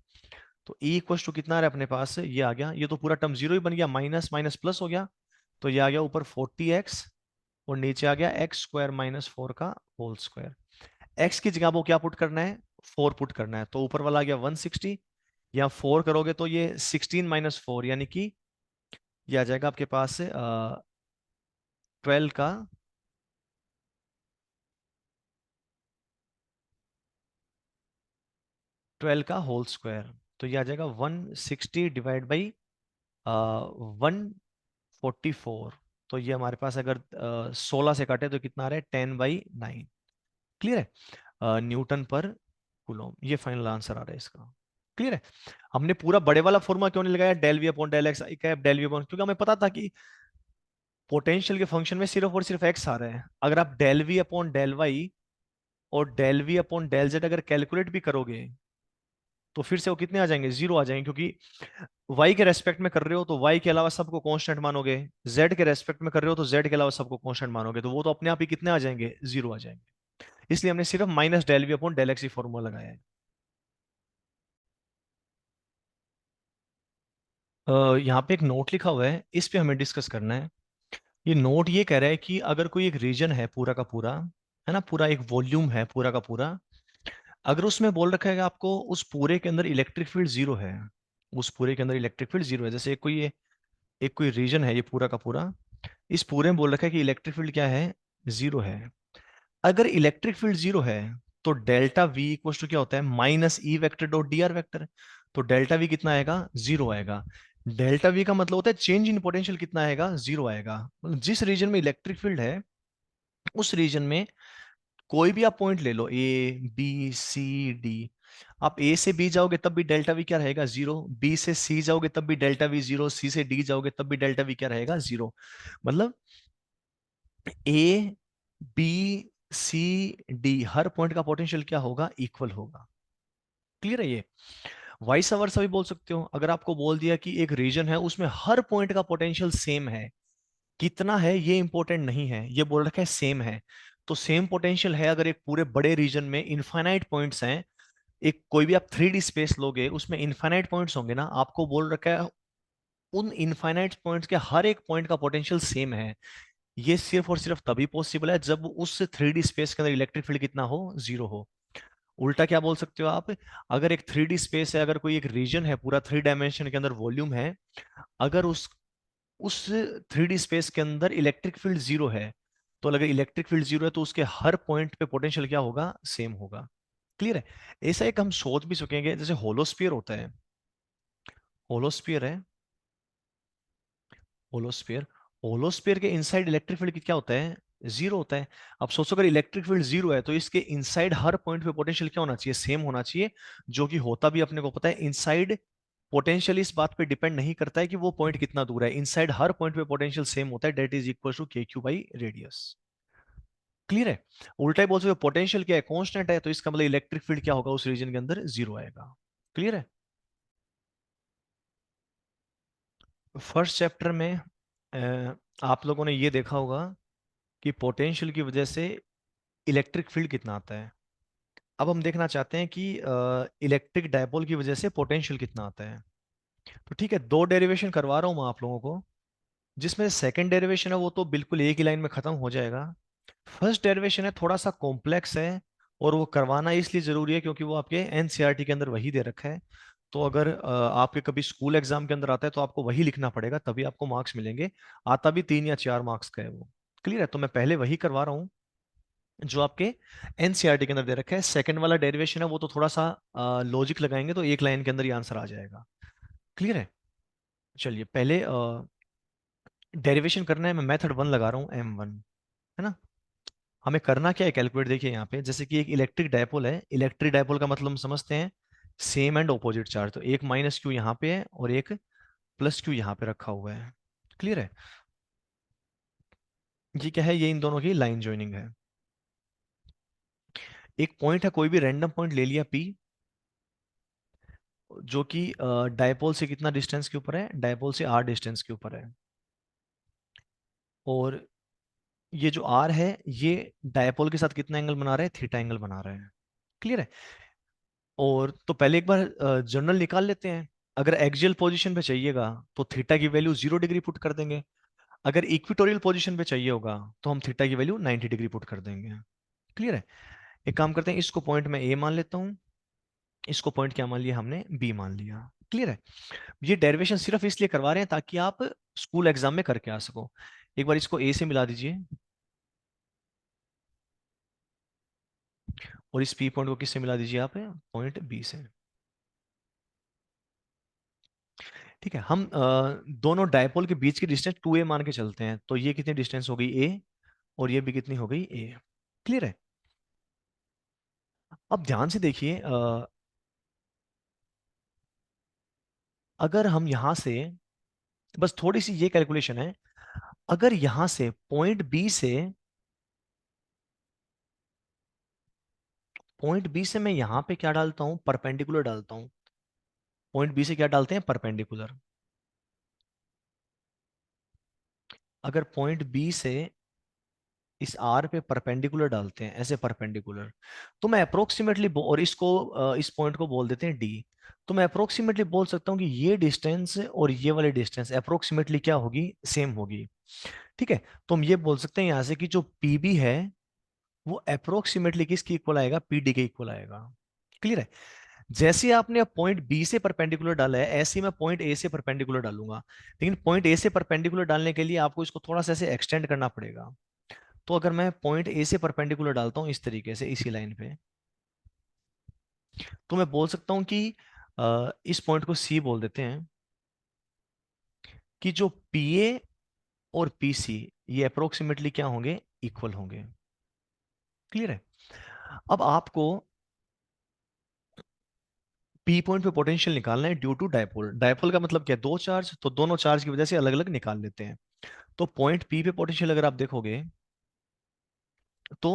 तो e इक्वल टू कितना आ रहा है अपने पास, ये आ गया, ये तो पूरा टर्म जीरो ही बन गया, माइनस माइनस प्लस हो गया, तो ये आ गया ऊपर 40x और नीचे आ गया एक्स स्क्वायर माइनस 4 का होल स्क्वायर। एक्स की जगह वो क्या पुट करना है, 4 पुट करना है, तो ऊपर वाला आ गया 160, या 4 करोगे तो ये 16 माइनस 4 यानी कि ये आ जाएगा आपके पास 12 का 12 का होल स्क्वायर। तो ये आ जाएगा 160 डिवाइड बाई 144। तो ये हमारे पास अगर 16 से काटे तो कितना आ रहा है, 10/9। क्लियर है, न्यूटन पर कूलॉम, ये फाइनल आंसर आ रहा है इसका। क्लियर है। हमने पूरा बड़े वाला फॉर्मूला क्यों नहीं लगाया, del V upon del X I cap del V upon, क्योंकि हमें पता था कि पोटेंशियल के फंक्शन में सिर्फ और सिर्फ एक्स आ रहा है। अगर आप del V upon del Y और del V upon del Z अगर कैलकुलेट भी करोगे तो फिर से वो कितने आ जाएंगे, 0 आ जाएंगे, क्योंकि y के रेस्पेक्ट में कर रहे हो तो y के अलावा सबको कांस्टेंट मानोगे, z के रेस्पेक्ट में कर रहे हो तो z के अलावा सबको कांस्टेंट मानोगे, तो वो तो अपने आप ही कितने आ जाएंगे, 0 आ जाएंगे। इसलिए हमने सिर्फ minus del V upon del X ही फॉर्मूला लगाया है। यहाँ पे एक नोट लिखा हुआ है, इस पे हमें डिस्कस करना है। ये नोट ये कह रहा है कि अगर कोई एक रीजन है पूरा का पूरा, है ना, पूरा एक वॉल्यूम है पूरा का पूरा, अगर उसमें बोल रखा है कि आपको उस पूरे के अंदर इलेक्ट्रिक फील्ड 0 है, उस पूरे के अंदर इलेक्ट्रिक फील्ड 0 है, जैसे एक कोई रीजन है ये पूरा का पूरा, इस पूरे में बोल रखा है कि इलेक्ट्रिक फील्ड क्या है, 0 है। अगर इलेक्ट्रिक फील्ड 0 है तो डेल्टा वी इक्वल टू क्या होता है, minus E vector dot D R vector. तो डेल्टा वी कितना आएगा, 0 आएगा। डेल्टा वी का मतलब होता है चेंज इन पोटेंशियल कितना आएगा, 0 आएगा। मतलब जिस रीजन में इलेक्ट्रिक फील्ड है उस रीजन में कोई भी आप पॉइंट ले लो, ए बी सी डी, आप ए से बी जाओगे तब भी डेल्टा वी क्या रहेगा, 0। बी से सी जाओगे तब भी डेल्टा वी 0, सी से डी जाओगे तब भी डेल्टा वी क्या रहेगा, 0। मतलब ए बी सी डी हर पॉइंट का पोटेंशियल क्या होगा, इक्वल होगा। क्लियर है ये। वाइस वर्सा भी बोल सकते हो, अगर आपको बोल दिया कि एक रीजन है उसमें हर पॉइंट का पोटेंशियल सेम है, कितना है ये इंपॉर्टेंट नहीं है, ये बोल रखा है सेम है, तो सेम पोटेंशियल है अगर एक पूरे बड़े रीजन में इनफाइनाइट पॉइंट्स हैं। एक कोई भी आप 3D स्पेस लोगे उसमें इनफाइनाइट पॉइंट्स होंगे ना, आपको बोल रखा है उन इनफाइनाइट पॉइंट्स के हर एक पॉइंट का पोटेंशियल सेम है। ये सिर्फ और सिर्फ तभी पॉसिबल है जब उस 3D स्पेस के अंदर इलेक्ट्रिक फील्ड कितना हो, 0 हो। उल्टा क्या बोल सकते हो आप, अगर एक 3D स्पेस है, अगर कोई एक रीजन है पूरा 3 डायमेंशन के अंदर वॉल्यूम है, अगर उस 3D स्पेस के अंदर इलेक्ट्रिक फील्ड 0 है, तो अगर इलेक्ट्रिक फील्ड 0 है तो उसके हर पॉइंट पे पोटेंशियल क्या होगा, सेम होगा। क्लियर है। ऐसा एक हम सोच भी सकेंगे, जैसे होलोस्फीयर होता है, होलोस्फीयर है, होलोस्फीयर, होलोस्फीयर के इनसाइड इलेक्ट्रिक फील्ड क्या होता है, 0 होता है। अब सोचो अगर इलेक्ट्रिक फील्ड 0 है तो इसके इनसाइड हर पॉइंट पे पोटेंशियल क्या होना चाहिए, सेम होना चाहिए, जो कि होता भी अपने को पता है। इनसाइड पोटेंशियल इस बात पे डिपेंड नहीं करता है कि वो पॉइंट कितना दूर है, इनसाइड हर पॉइंट पे पोटेंशियल सेम होता है, डेट इज इक्वल टू के क्यू बाई रेडियस। क्लियर है? उल्टा ही बोल सकते हो पोटेंशियल क्या है, कांस्टेंट है, तो इसका मतलब इलेक्ट्रिक फील्ड क्या होगा उस रीजन के अंदर, जीरो आएगा। क्लियर है? फर्स्ट चैप्टर में आप लोगों ने ये देखा होगा कि पोटेंशियल की वजह से इलेक्ट्रिक फील्ड कितना आता है। अब हम देखना चाहते हैं कि इलेक्ट्रिक डायपोल की वजह से पोटेंशियल कितना आता है। तो ठीक है, दो डेरिवेशन करवा रहा हूं मैं आप लोगों को, जिसमें सेकंड डेरिवेशन है वो तो बिल्कुल एक ही लाइन में खत्म हो जाएगा। फर्स्ट डेरिवेशन है थोड़ा सा कॉम्प्लेक्स है, और वो करवाना इसलिए जरूरी है क्योंकि वो आपके एनसीईआरटी के अंदर वही दे रखा है। तो अगर आपके कभी स्कूल एग्जाम के अंदर आता है तो आपको वही लिखना पड़ेगा, तभी आपको मार्क्स मिलेंगे। आता भी 3 या 4 मार्क्स का है वो। क्लियर है? तो मैं पहले वही करवा रहा हूँ जो आपके एनसीईआरटी के अंदर दे रखा है। सेकंड वाला डेरिवेशन है वो तो थोड़ा सा लॉजिक लगाएंगे तो एक लाइन के अंदर ही आंसर आ जाएगा। क्लियर है? चलिए पहले डेरिवेशन करना है, मैं मेथड 1 लगा रहा हूँ, M1, है ना। हमें करना क्या है, कैलकुलेट देखिए यहाँ पे, जैसे कि एक इलेक्ट्रिक डायपोल है। इलेक्ट्रिक डायपोल का मतलब हम समझते हैं सेम एंड ऑपोजिट चार्ज, तो एक माइनस क्यू यहाँ पे है और एक प्लस क्यू यहाँ पे रखा हुआ है। क्लियर है? ये क्या है, ये इन दोनों की लाइन ज्वाइनिंग है। एक पॉइंट है, कोई भी रैंडम पॉइंट ले लिया P, जो कि डायपोल से कितना डिस्टेंस के ऊपर है, डायपोल से R डिस्टेंस के ऊपर है। और ये जो R है ये डायपोल के साथ कितना एंगल बना रहा है, थीटा एंगल बना रहा है। क्लियर है? और तो पहले एक बार जनरल निकाल लेते हैं। अगर एक्सियल पोजीशन पे चाहिएगा तो थीटा की वैल्यू 0 डिग्री पुट कर देंगे। अगर इक्वेटोरियल पोजीशन पे चाहिए होगा तो हम थीटा की वैल्यू 90 डिग्री पुट कर देंगे। क्लियर है? एक काम करते हैं, इसको पॉइंट में ए मान लेता हूँ, इसको पॉइंट क्या मान लिया हमने, बी मान लिया। क्लियर है? ये डेरिवेशन सिर्फ इसलिए करवा रहे हैं ताकि आप स्कूल एग्जाम में करके आ सको। एक बार इसको ए से मिला दीजिए और इस पी पॉइंट को किससे मिला दीजिए आप, पॉइंट बी से। ठीक है, हम दोनों डायपोल के बीच की डिस्टेंस 2a मान के चलते हैं, तो ये कितनी डिस्टेंस हो गई a, और ये भी कितनी हो गई a। क्लियर है? अब ध्यान से देखिए, अगर हम यहां से, बस थोड़ी सी ये कैलकुलेशन है, अगर यहां से पॉइंट बी से मैं यहां पे क्या डालता हूं, परपेंडिकुलर डालता हूं। पॉइंट बी से क्या डालते हैं, परपेंडिकुलर। अगर पॉइंट बी से इस आर पे परपेंडिकुलर डालते हैं, ऐसे परपेंडिकुलर, तो मैं अप्रोक्सीमेटली, और इसको इस पॉइंट को बोल देते हैं डी, तो मैं अप्रोक्सीमेटली बोल सकता हूँ कि ये डिस्टेंस और ये वाली डिस्टेंस अप्रोक्सीमेटली क्या होगी, सेम होगी। ठीक है? तो हम ये बोल सकते हैं यहां से कि जो पीबी है वो अप्रोक्सीमेटली किसके इक्वल आएगा, पीडी के इक्वल आएगा। क्लियर है? जैसे आपने पॉइंट बी से परपेंडिकुलर डाला है, ऐसे ही मैं पॉइंट ए से परपेंडिकुलर डालूंगा। लेकिन पॉइंट ए से परपेंडिकुलर डालने के लिए आपको इसको थोड़ा सा ऐसे एक्सटेंड करना पड़ेगा। तो अगर मैं पॉइंट ए से परपेंडिकुलर डालता हूं इस तरीके से, इसी लाइन पे, तो मैं बोल सकता हूं कि इस पॉइंट को सी बोल देते हैं, कि जो पी ए और पी सी ये अप्रोक्सीमेटली क्या होंगे, इक्वल होंगे। क्लियर है? अब आपको पी पॉइंट पे पोटेंशियल निकालना है ड्यू टू डायपोल। डायपोल का मतलब क्या है, दो चार्ज, तो दोनों चार्ज की वजह से अलग अलग निकाल लेते हैं। तो पॉइंट पी पे पोटेंशियल अगर आप देखोगे तो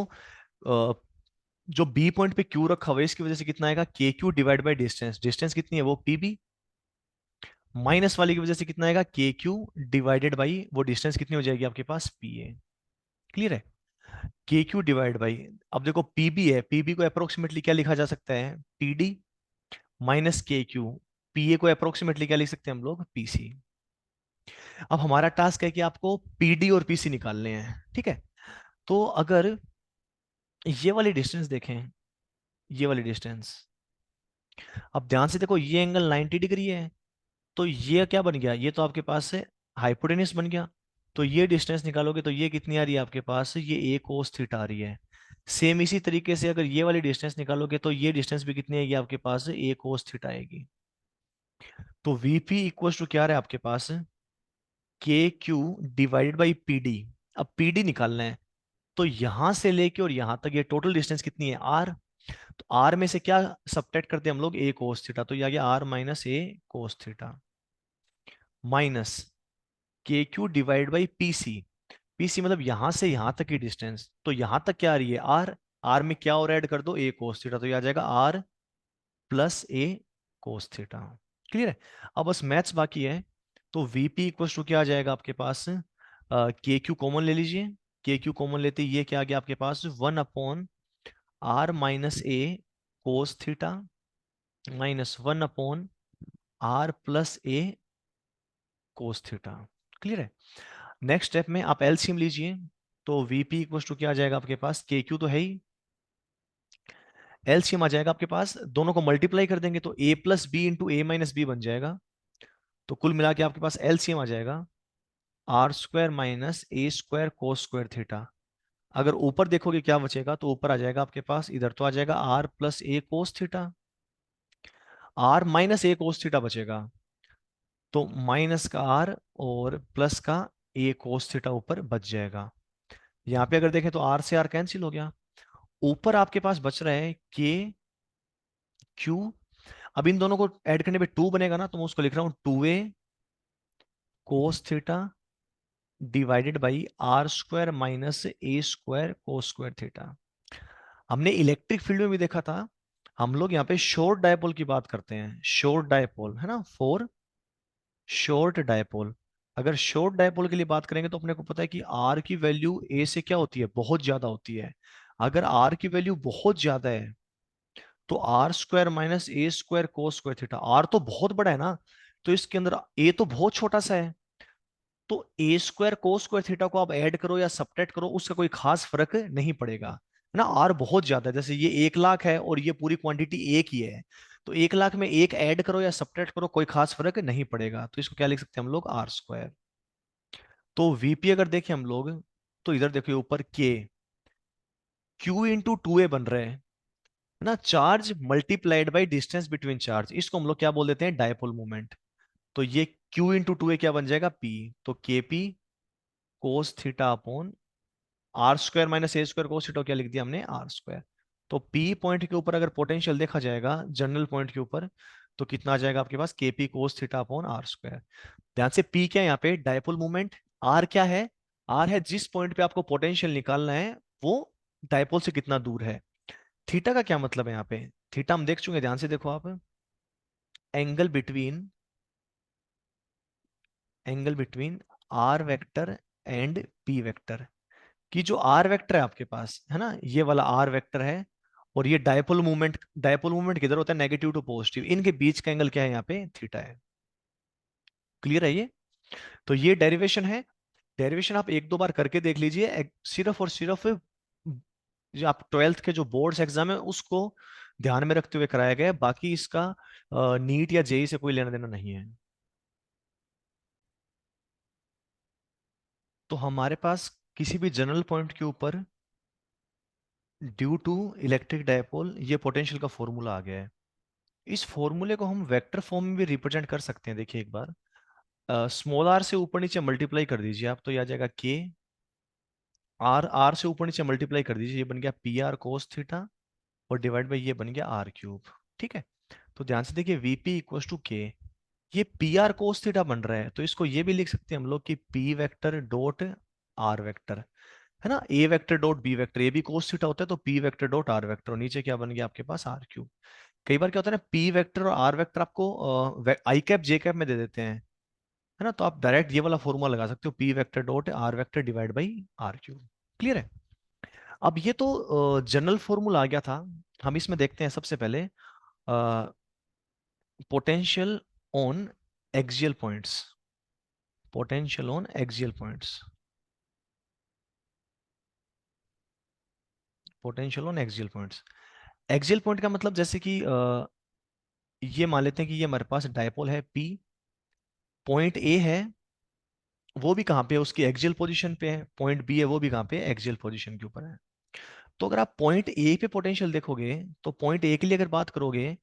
जो बी पॉइंट पे क्यू रखा हुआ है इसकी वजह से कितना आएगा, के Q divide by distance. Distance कितनी है, वो पीबी। माइनस वाले की वजह से कितना आएगा, के क्यू डिवाइडेड बाई वो डिस्टेंस कितनी हो जाएगी आपके पास, पी ए। क्लियर है? के क्यू डिवाइड बाई, अब देखो पीबी है, पीबी को अप्रोक्सीमेटली क्या लिखा जा सकता है, पीडी माइनस के क्यू। पीए को अप्रोक्सीमेटली क्या लिख सकते हैं हम लोग, पीसी। अब हमारा टास्क है कि आपको पीडी और पीसी निकालने हैं। ठीक है? तो अगर ये वाली डिस्टेंस देखें, ये वाली डिस्टेंस, अब ध्यान से देखो, ये एंगल 90 डिग्री है, तो ये क्या बन गया, ये तो आपके पास से हाइपोटेन्यूस बन गया। तो ये डिस्टेंस निकालोगे तो ये कितनी आ रही है आपके पास, ये ए कोस थीटा आ रही है। सेम इसी तरीके से अगर ये वाली डिस्टेंस निकालोगे तो ये डिस्टेंस भी कितनी आएगी आपके पास, ए कोस थीटा आएगी। तो वीपी इक्वल टू क्या आ रहा है आपके पास, के क्यू डिवाइडेड बाई पीडी। अब पीडी निकालना है, तो यहां से लेके और यहां तक ये टोटल डिस्टेंस कितनी है, आर। तो आर में से क्या सबट्रैक्ट करते हैं हम लोग, ए कोस थीटा, तो ये आ गया R minus A cos theta, minus K Q divide by P C. PC मतलब यहां से यहां तक की डिस्टेंस, तो यहां तक क्या आ रही है आर, आर में क्या और ऐड कर दो ए कोस थीटा, तो ये आ जाएगा are plus A cos theta. Clear है? अब बस मैथ्स बाकी है। तो वीपी इक्वल टू क्या आ जाएगा आपके पास, के क्यू कॉमन ले लीजिए, के क्यू कॉमन लेते ही ये क्या आ गया आपके पास, 1 अपॉन आर माइनस ए cos theta minus 1 upon R plus ए कोस थीटा। क्लियर है? नेक्स्ट स्टेप में आप एलसीएम लीजिए, तो वीपी इक्वल टू क्या आ जाएगा आपके पास, के क्यू तो है ही, एलसीएम आ जाएगा आपके पास, दोनों को मल्टीप्लाई कर देंगे तो ए प्लस बी इंटू ए माइनस बी बन जाएगा। तो कुल मिला के आपके पास एलसीएम आ जाएगा आर स्क्वायर माइनस ए स्क्वायर कोस स्क्वायर थीटा। अगर ऊपर देखोगे क्या बचेगा, तो ऊपर आ जाएगा आपके पास, इधर तो आ जाएगा are plus A cos theta, r minus A cos theta बचेगा, तो माइनस का आर और प्लस का ए कोस थीटा ऊपर बच जाएगा। यहाँ पे अगर देखें तो आर से आर कैंसिल हो गया, ऊपर आपके पास बच रहा है के क्यू। अब इन दोनों को ऐड करने पे 2 बनेगा ना, तो मैं उसको लिख रहा हूं 2a cos theta divided by are square minus A square cos square theta. हमने इलेक्ट्रिक फील्ड में भी देखा था, हम लोग यहाँ पे शॉर्ट डायपोल की बात करते हैं, शॉर्ट डायपोल है ना, फॉर शॉर्ट डायपोल। अगर शॉर्ट डायपोल के लिए बात करेंगे तो अपने को पता है कि आर की वैल्यू ए से क्या होती है, बहुत ज्यादा होती है। अगर आर की वैल्यू बहुत ज्यादा है तो आर स्क्वायर माइनस ए square cos square theta, r तो बहुत बड़ा है ना, तो इसके अंदर ए तो बहुत छोटा सा है, तो ए स्क्वायर कोस स्क्वायर थीटा को आप ऐड करो या सब्ट्रैक्ट करो, उसका कोई खास फर्क नहीं पड़ेगा, है ना। आर बहुत ज्यादा है, जैसे ये 1 लाख है और ये पूरी क्वांटिटी एक ही है, तो 1 लाख में एक ऐड करो या सब्ट्रैक्ट करो, कोई खास फर्क नहीं पड़ेगा, तो इसको क्या लिख सकते हैं हम लोग, आर स्क्वायर। तो वीपी अगर देखें हम लोग, तो इधर देखिए ऊपर के क्यू इंटू टू ए बन रहे हैं ना, charge multiplied by distance between charge, इसको हम लोग क्या बोल देते हैं, डायपोल मोमेंट। तो ये क्यू इंटू टू ए क्या बन जाएगा, पी, तो k p cos theta upon are square minus A square cos theta, क्या लिख दिया हमने, आर स्क्वायर। तो पी पॉइंट के ऊपर अगर पोटेंशियल देखा जाएगा जनरल पॉइंट के ऊपर, तो कितना आ जाएगा आपके पास, k p cos theta upon are square. ध्यान से, पी क्या है यहाँ पे, डायपोल मोमेंट, आर क्या है, आर है जिस पॉइंट पे आपको पोटेंशियल निकालना है वो डायपोल से कितना दूर है। थीटा का क्या मतलब है यहाँ पे, थीटा हम देख चुके, ध्यान से देखो आप, angle between, angle between r vector and p vector, कि जो आर वेक्टर है आपके पास है ना, ये वाला आर वेक्टर है, और ये डायपोल मूवमेंट, डायपोल मूवमेंट किधर होता है, नेगेटिव टू पॉजिटिव, इनके बीच का एंगल क्या है यहाँ पे, थीटा है। क्लियर है ये? तो ये डेरिवेशन है, डेरिवेशन आप एक दो बार करके देख लीजिए, सिर्फ और सिर्फ जो आप ट्वेल्थ के जो बोर्ड्स एग्जाम है उसको ध्यान में रखते हुए कराया गया है, बाकी इसका नीट या जेई से कोई लेना देना नहीं है। तो हमारे पास किसी भी जनरल पॉइंट के ऊपर ड्यू टू इलेक्ट्रिक डायपोल ये पोटेंशियल का फॉर्मूला आ गया है। इस फॉर्मूले को हम वेक्टर फॉर्म में भी रिप्रेजेंट कर सकते हैं, देखिए एक बार, स्मॉल आर से ऊपर नीचे मल्टीप्लाई कर दीजिए आप, तो यह आ जाएगा के, आर, आर से ऊपर नीचे मल्टीप्लाई कर दीजिए, ये बन गया पी आर कोस थीटा, और डिवाइड बाई ये बन गया आर क्यूब। ठीक है? तो ध्यान से देखिए, वीपी इक्वल टू के, ये पी आर कोस थीटा बन रहा है, तो इसको ये भी लिख सकते हैं हम लोग कि P vector dot are vector, है ना, ए वेक्टर डॉट बी वेक्टर, ये भी कोस थीटा होता है, तो P vector dot are vector, और नीचे क्या बन गया आपके पास, आर क्यूब। कई बार क्या होता है ना, पी वेक्टर और आर वेक्टर आपको आई कैप जे कैप में दे देते हैं, है ना, तो आप डायरेक्ट ये वाला फॉर्मूला लगा सकते हो, p vector dot are vector divide by r cube. Clear है? अब ये तो जनरल फॉर्मूला आ गया था, हम इसमें देखते हैं सबसे पहले potential on axial points, potential on axial points, potential on axial points. Axial point का मतलब जैसे कि ये मान लेते हैं कि ये हमारे पास डायपोल है पी, पॉइंट ए है, वो भी कहाँ पे है, उसकी एक्सियल पोजीशन पे है, पॉइंट बी है वो भी कहाँ पे है, एक्सियल पोजीशन के ऊपर है। तो अगर आप पॉइंट ए पे पोटेंशियल देखोगे, तो पॉइंट ए के लिए अगर बात करोगे,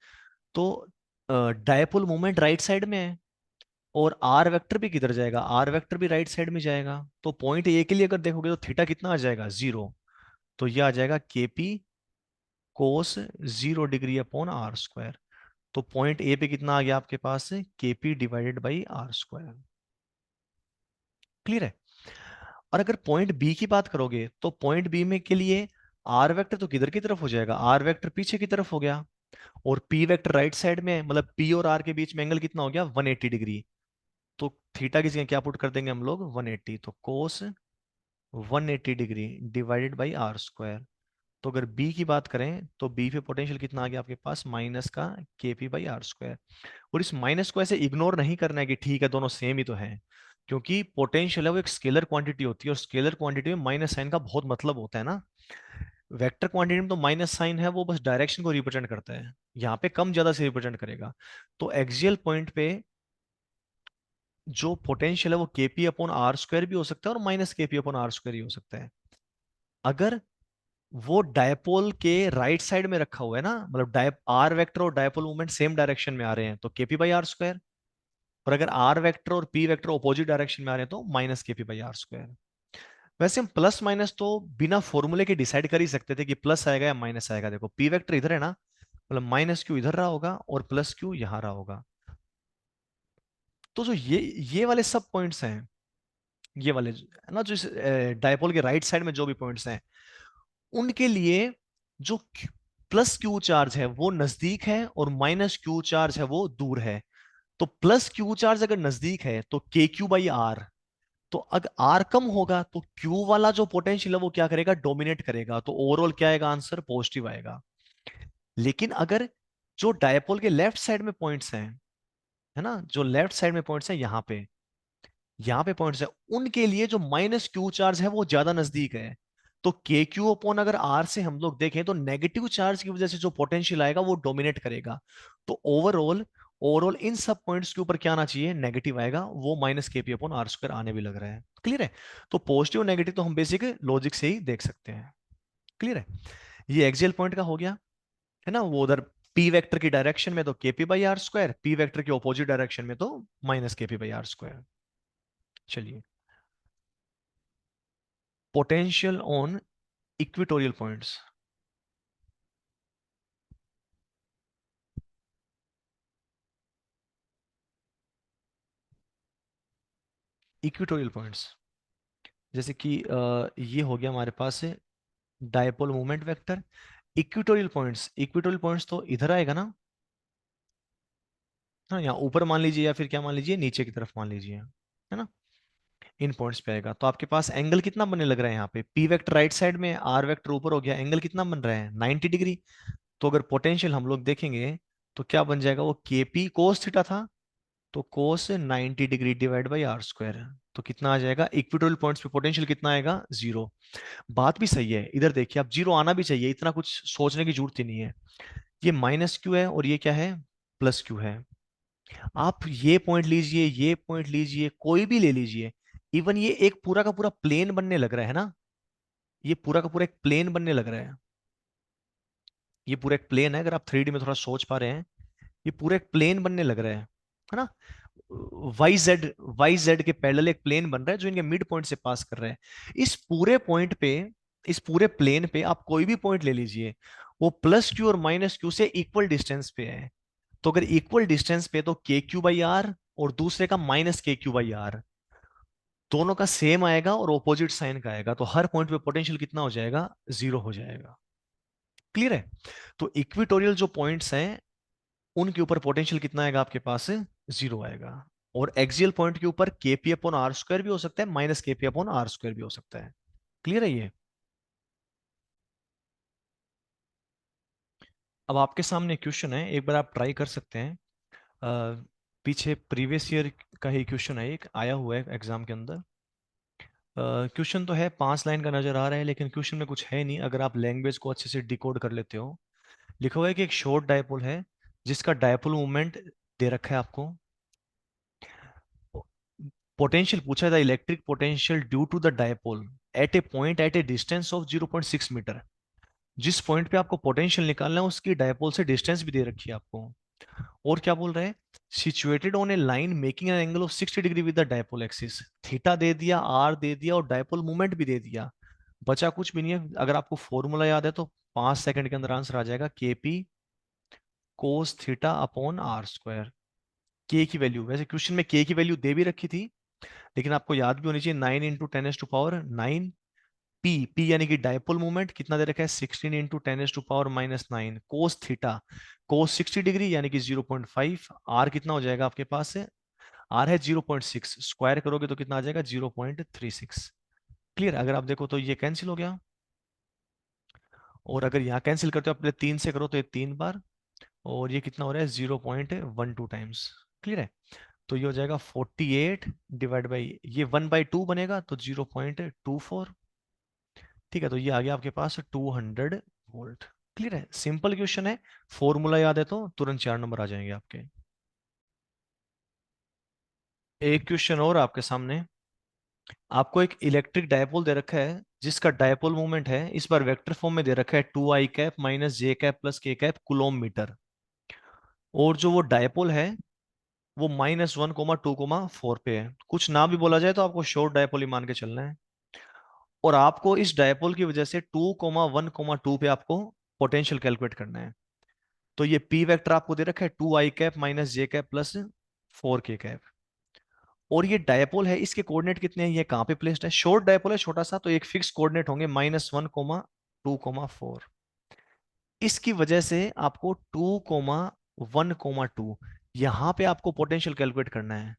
तो डायपोल मोमेंट राइट साइड में है, और आर वेक्टर भी किधर जाएगा, आर वेक्टर भी राइट साइड में जाएगा, तो पॉइंट ए के लिए अगर देखोगे तो थीटा कितना आ जाएगा, 0, तो ये आ जाएगा KP cos 0 degree upon are square. तो पॉइंट ए पे कितना आ गया आपके पास, KP divided by are square. Clear है? और अगर पॉइंट बी की बात करोगे तो पॉइंट बी में के लिए आर वेक्टर तो किधर की तरफ हो जाएगा, आर वेक्टर पीछे की तरफ हो गया, और पी वेक्टर राइट साइड में है, मतलब पी और आर के बीच में एंगल कितना हो गया, 180 डिग्री। तो थीटा की जगह क्या पुट कर देंगे हम लोग, 180, तो cos 180 degree divided by are square. तो अगर बी की बात करें तो बी पे पोटेंशियल कितना आ गया आपके पास, माइनस का के पी बाई आर स्क्वायर। और इस माइनस को ऐसे इग्नोर नहीं करना है कि ठीक है दोनों सेम ही तो है, क्योंकि पोटेंशियल है वो एक स्केलर क्वांटिटी होती है, और स्केलर क्वांटिटी में माइनस साइन का बहुत मतलब होता है ना। वेक्टर क्वांटिटी में तो माइनस साइन है वो बस डायरेक्शन को रिप्रेजेंट करता है, यहाँ पे कम ज्यादा से रिप्रेजेंट करेगा। तो एक्सियल पॉइंट पे जो पोटेंशियल है वो केपी अपॉन आर स्क्वायर भी हो सकता है और minus KP upon are square ही हो सकता है। अगर वो डायपोल के राइट साइड में रखा हुआ है ना, मतलब आर वेक्टर और डायपोल मूवमेंट सेम डायरेक्शन में आ रहे हैं तो केपी बाई आर स्क्वायर। और अगर आर वेक्टर और पी वेक्टर ऑपोजिट डायरेक्शन में आ रहे हैं तो minus KP by are square. वैसे हम प्लस माइनस तो बिना फॉर्मूले के डिसाइड कर ही सकते थे कि प्लस आएगा या माइनस आएगा। देखो पी वेक्टर इधर है ना, मतलब माइनस क्यू इधर रहा होगा और प्लस क्यू यहां रहा होगा। तो जो ये वाले सब पॉइंट्स हैं, ये वाले है ना, जो इस डायपोल के राइट साइड में जो भी पॉइंट्स हैं, उनके लिए जो प्लस क्यू चार्ज है वो नजदीक है और माइनस क्यू चार्ज है वो दूर है। तो प्लस क्यू चार्ज अगर नजदीक है तो के क्यू बाई आर, तो अगर आर कम होगा तो क्यू वाला जो पोटेंशियल है वो क्या करेगा, डोमिनेट करेगा, तो ओवरऑल क्या आएगा, आंसर पॉजिटिव आएगा। लेकिन अगर जो डायपोल के लेफ्ट साइड में पॉइंट्स हैं, है ना, जो लेफ्ट साइड में पॉइंट्स हैं यहाँ पे पॉइंट्स है, उनके लिए जो माइनस क्यू चार्ज है वो ज्यादा नजदीक है। तो के क्यू अपॉन अगर आर से हम लोग देखें तो नेगेटिव चार्ज की वजह से जो पोटेंशियल आएगा वो डोमिनेट करेगा। तो ओवरऑल ओवरऑल इन सब पॉइंट्स के ऊपर क्या आना चाहिए, नेगेटिव आएगा, वो माइनस के पी अपॉन आर स्क्वायर आने भी लग रहा है। क्लियर है। तो पॉजिटिव नेगेटिव तो हम बेसिक लॉजिक से ही देख सकते हैं। क्लियर है। ये एक्सियल पॉइंट का हो गया, है ना, वो उधर पी वेक्टर की डायरेक्शन में तो KP by are square, P vector के ऑपोजिट डायरेक्शन में तो minus KP by are square. चलिए, potential on equatorial points. Equatorial points जैसे कि ये हो गया हमारे पास dipole moment vector. Equatorial points तो इधर आएगा ना, हाँ, यहाँ ऊपर मान लीजिए या फिर क्या मान लीजिए, नीचे की तरफ मान लीजिए, है ना, इन पॉइंट्स पे आएगा। तो आपके पास एंगल कितना बनने लग रहा है, यहाँ पे पी वेक्टर राइट साइड में, आर वेक्टर ऊपर हो गया, एंगल कितना बन रहा है, 90 डिग्री। तो अगर पोटेंशियल हम लोग देखेंगे तो क्या बन जाएगा, वो के पी कोस थीटा था, तो cos 90 degree divide by are square. तो कितना आ जाएगा, इक्वेटोरियल पॉइंट्स पे पोटेंशियल कितना आएगा, जीरो। बात भी सही है, इधर देखिए आप, जीरो आना भी चाहिए, इतना कुछ सोचने की जरूरत ही नहीं है। ये माइनस क्यू है और ये क्या है, प्लस क्यू है। आप ये पॉइंट लीजिए, ये पॉइंट लीजिए, कोई भी ले लीजिए, इवन ये एक पूरा का पूरा प्लेन बनने लग रहा है ना, ये पूरा का पूरा एक प्लेन बनने लग रहा है। ये पूरा एक प्लेन है, अगर आप 3D में थोड़ा सोच पा रहे हैं, ये पूरा एक प्लेन बनने लग रहा है ना। वाई जेड के पैरेलल एक प्लेन बन रहा है जो इनके मिड पॉइंट से पास कर रहा है। इस पूरे पॉइंट पे, इस पूरे प्लेन पे आप कोई भी पॉइंट ले लीजिए, वो प्लस क्यू और माइनस क्यू से इक्वल डिस्टेंस पे है। तो अगर इक्वल डिस्टेंस पे तो के क्यू बाई आर और दूसरे का minus K Q by are, दोनों का सेम आएगा और ऑपोजिट साइन का आएगा, तो हर पॉइंट पे पोटेंशियल कितना हो जाएगा, जीरो हो जाएगा। क्लियर है। तो इक्विटोरियल जो पॉइंट्स हैं उनके ऊपर पोटेंशियल कितना आएगा आपके पास, जीरो आएगा। और एक्सियल पॉइंट के ऊपर केपी अपॉन आर स्क्वायर भी हो सकता है, minus KP upon are square भी हो सकता है। क्लियर है ये। अब आपके सामने क्वेश्चन है, एक बार आप ट्राई कर सकते हैं। पीछे प्रीवियस ईयर का ही क्वेश्चन है, एक आया हुआ है एग्जाम के अंदर। क्वेश्चन तो है 5 लाइन का नजर आ रहा है, लेकिन क्वेश्चन में कुछ है नहीं अगर आप लैंग्वेज को अच्छे से डिकोड कर लेते हो। लिखा हुआ है कि एक शॉर्ट डायपोल है जिसका डायपोल मूवमेंट दे रखा है आपको। पोटेंशियल पूछा था, electric potential due to the dipole at a point at a distance of 0.6 metre. जिस पॉइंट पे आपको पोटेंशियल निकालना है उसकी डायपोल से डिस्टेंस भी दे रखी है आपको। और क्या बोल रहे हैं, situated on a line making an angle of 60 degree with the dipole axis. Theta दे दिया, आर दे दिया और डायपोल मूवमेंट भी दे दिया, बचा कुछ भी नहीं है। अगर आपको फॉर्मूला याद है तो 5 सेकंड के अंदर आंसर आ जाएगा, KP cos theta upon are square. K की वैल्यू, वैसे क्वेश्चन में के की वैल्यू दे भी रखी थी, लेकिन आपको याद भी होनी चाहिए 9 × 10⁻⁹ पी यानी कि डायपोल मूवमेंट कितना दे रखा है 16 × 10⁻⁹ कोस थीटा, कोस 60 डिग्री यानी कि 0.5। आर कितना हो जाएगा आपके पास है, आर है 0.6, स्क्वायर करोगे तो कितना आ जाएगा 0.36। क्लियर। अगर आप देखो तो ये कैंसिल हो गया, और अगर यहाँ कैंसिल करते हो अपने 3 से करो तो ये 3 बार, और ये कितना हो रहा है 0.12 टाइम्स। क्लियर है। तो ये हो जाएगा 48 डिवाइड बाई ये 1/2 बनेगा तो 0.24। ठीक है, तो ये आ गया आपके पास 200 वोल्ट। क्लियर है, सिंपल क्वेश्चन है, फॉर्मूला याद है तो तुरंत 4 नंबर आ जाएंगे आपके। एक क्वेश्चन और आपके सामने, आपको एक इलेक्ट्रिक डायपोल दे रखा है जिसका डायपोल मोमेंट है इस बार वेक्टर फॉर्म में दे रखा है 2i कैप माइनस जे कैप प्लस के कैप कूलोम मीटर, और जो वो डायपोल है वो -1,2,4 पे है। कुछ ना भी बोला जाए तो आपको शॉर्ट डायपोल ही मान के चलना है, और आपको इस डायपोल की वजह से 2,1,2 पे आपको पोटेंशियल कैलकुलेट करना है। तो ये पी वेक्टर आपको दे रखा है 2i कैप माइनस जे कैप प्लस 4k कैप, और ये डायपोल है, इसके कोऑर्डिनेट कितने हैं, ये कहाँ पे प्लेस्ड है, शॉर्ट डायपोल है छोटा सा, तो एक फिक्स कोऑर्डिनेट होंगे -1,2,4। इसकी वजह से आपको 2,1,2 यहां पे आपको पोटेंशियल कैलकुलेट करना है।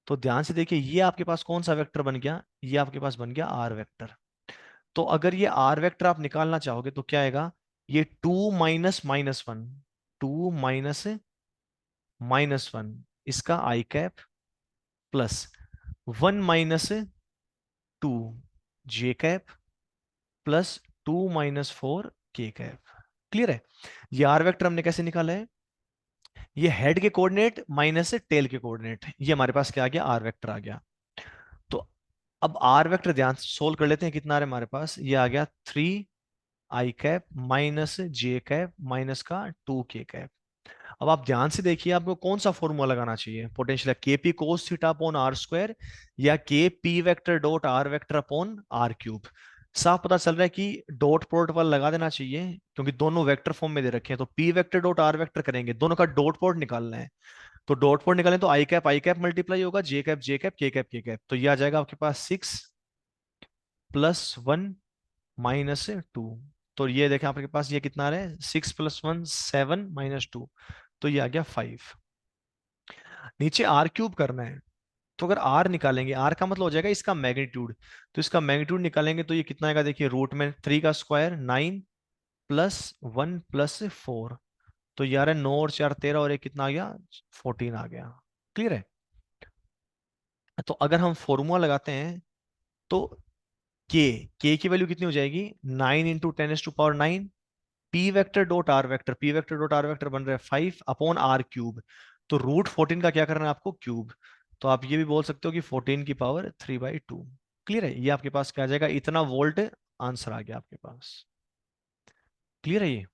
तो ध्यान से देखिए, ये आपके पास कौन सा वेक्टर बन गया, ये आपके पास बन गया आर वेक्टर। तो अगर ये आर वेक्टर आप निकालना चाहोगे तो क्या आएगा, ये 2 - -1, 2 - -1 इसका आई कैप प्लस 1 - 2 जे कैप प्लस 2 - 4 के कैप। क्लियर है। ये आर वेक्टर हमने कैसे निकाला है, ये हेड के कोऑर्डिनेट माइनस टेल के कोऑर्डिनेट, ये हमारे पास क्या आ गया, आर वेक्टर आ गया। तो अब आर वेक्टर ध्यान से सोल्व कर लेते हैं, कितना आ रहा है हमारे पास, ये आ गया 3i कैप माइनस जे कैप माइनस का 2k कैप। अब आप ध्यान से देखिए, आपको कौन सा फॉर्मूला लगाना चाहिए potential, k p cos theta upon are square या k p vector dot are vector upon r cube. साफ पता चल रहा है कि डॉट प्रोडक्ट वाला लगा देना चाहिए, क्योंकि दोनों वेक्टर फॉर्म में दे रखे हैं। तो P vector dot are vector करेंगे, दोनों का डॉट प्रोडक्ट निकालना है। तो डॉट प्रोडक्ट निकालें तो आई कैप मल्टीप्लाई होगा जे कैप के कैप, तो ये आ जाएगा आपके पास 6+1 - 2। तो ये देखें आपके पास ये कितना आ रहा है, 6+1 7 -2, तो ये आ गया 5। नीचे आर क्यूब करना है, तो अगर आर निकालेंगे, आर का मतलब हो जाएगा इसका मैग्नीट्यूड, तो इसका मैग्नीट्यूड निकालेंगे तो ये कितना आएगा, देखिए रूट में 3 का स्क्वायर 9 +1 +4, तो ये आ रहा है 9 और 4 13, और एक कितना आ गया 14 आ गया। क्लियर है। तो अगर हम फॉर्मूला लगाते हैं तो के की वैल्यू कितनी हो जाएगी, 9 × 10⁻⁹ P vector dot are vector बन रहा है 5 अपॉन आर क्यूब, तो √14 का क्या करना है आपको, क्यूब। तो आप ये भी बोल सकते हो कि 14⁻³ क्लियर है। ये आपके पास क्या आ जाएगा, इतना वोल्ट आंसर आ गया आपके पास। क्लियर है ये।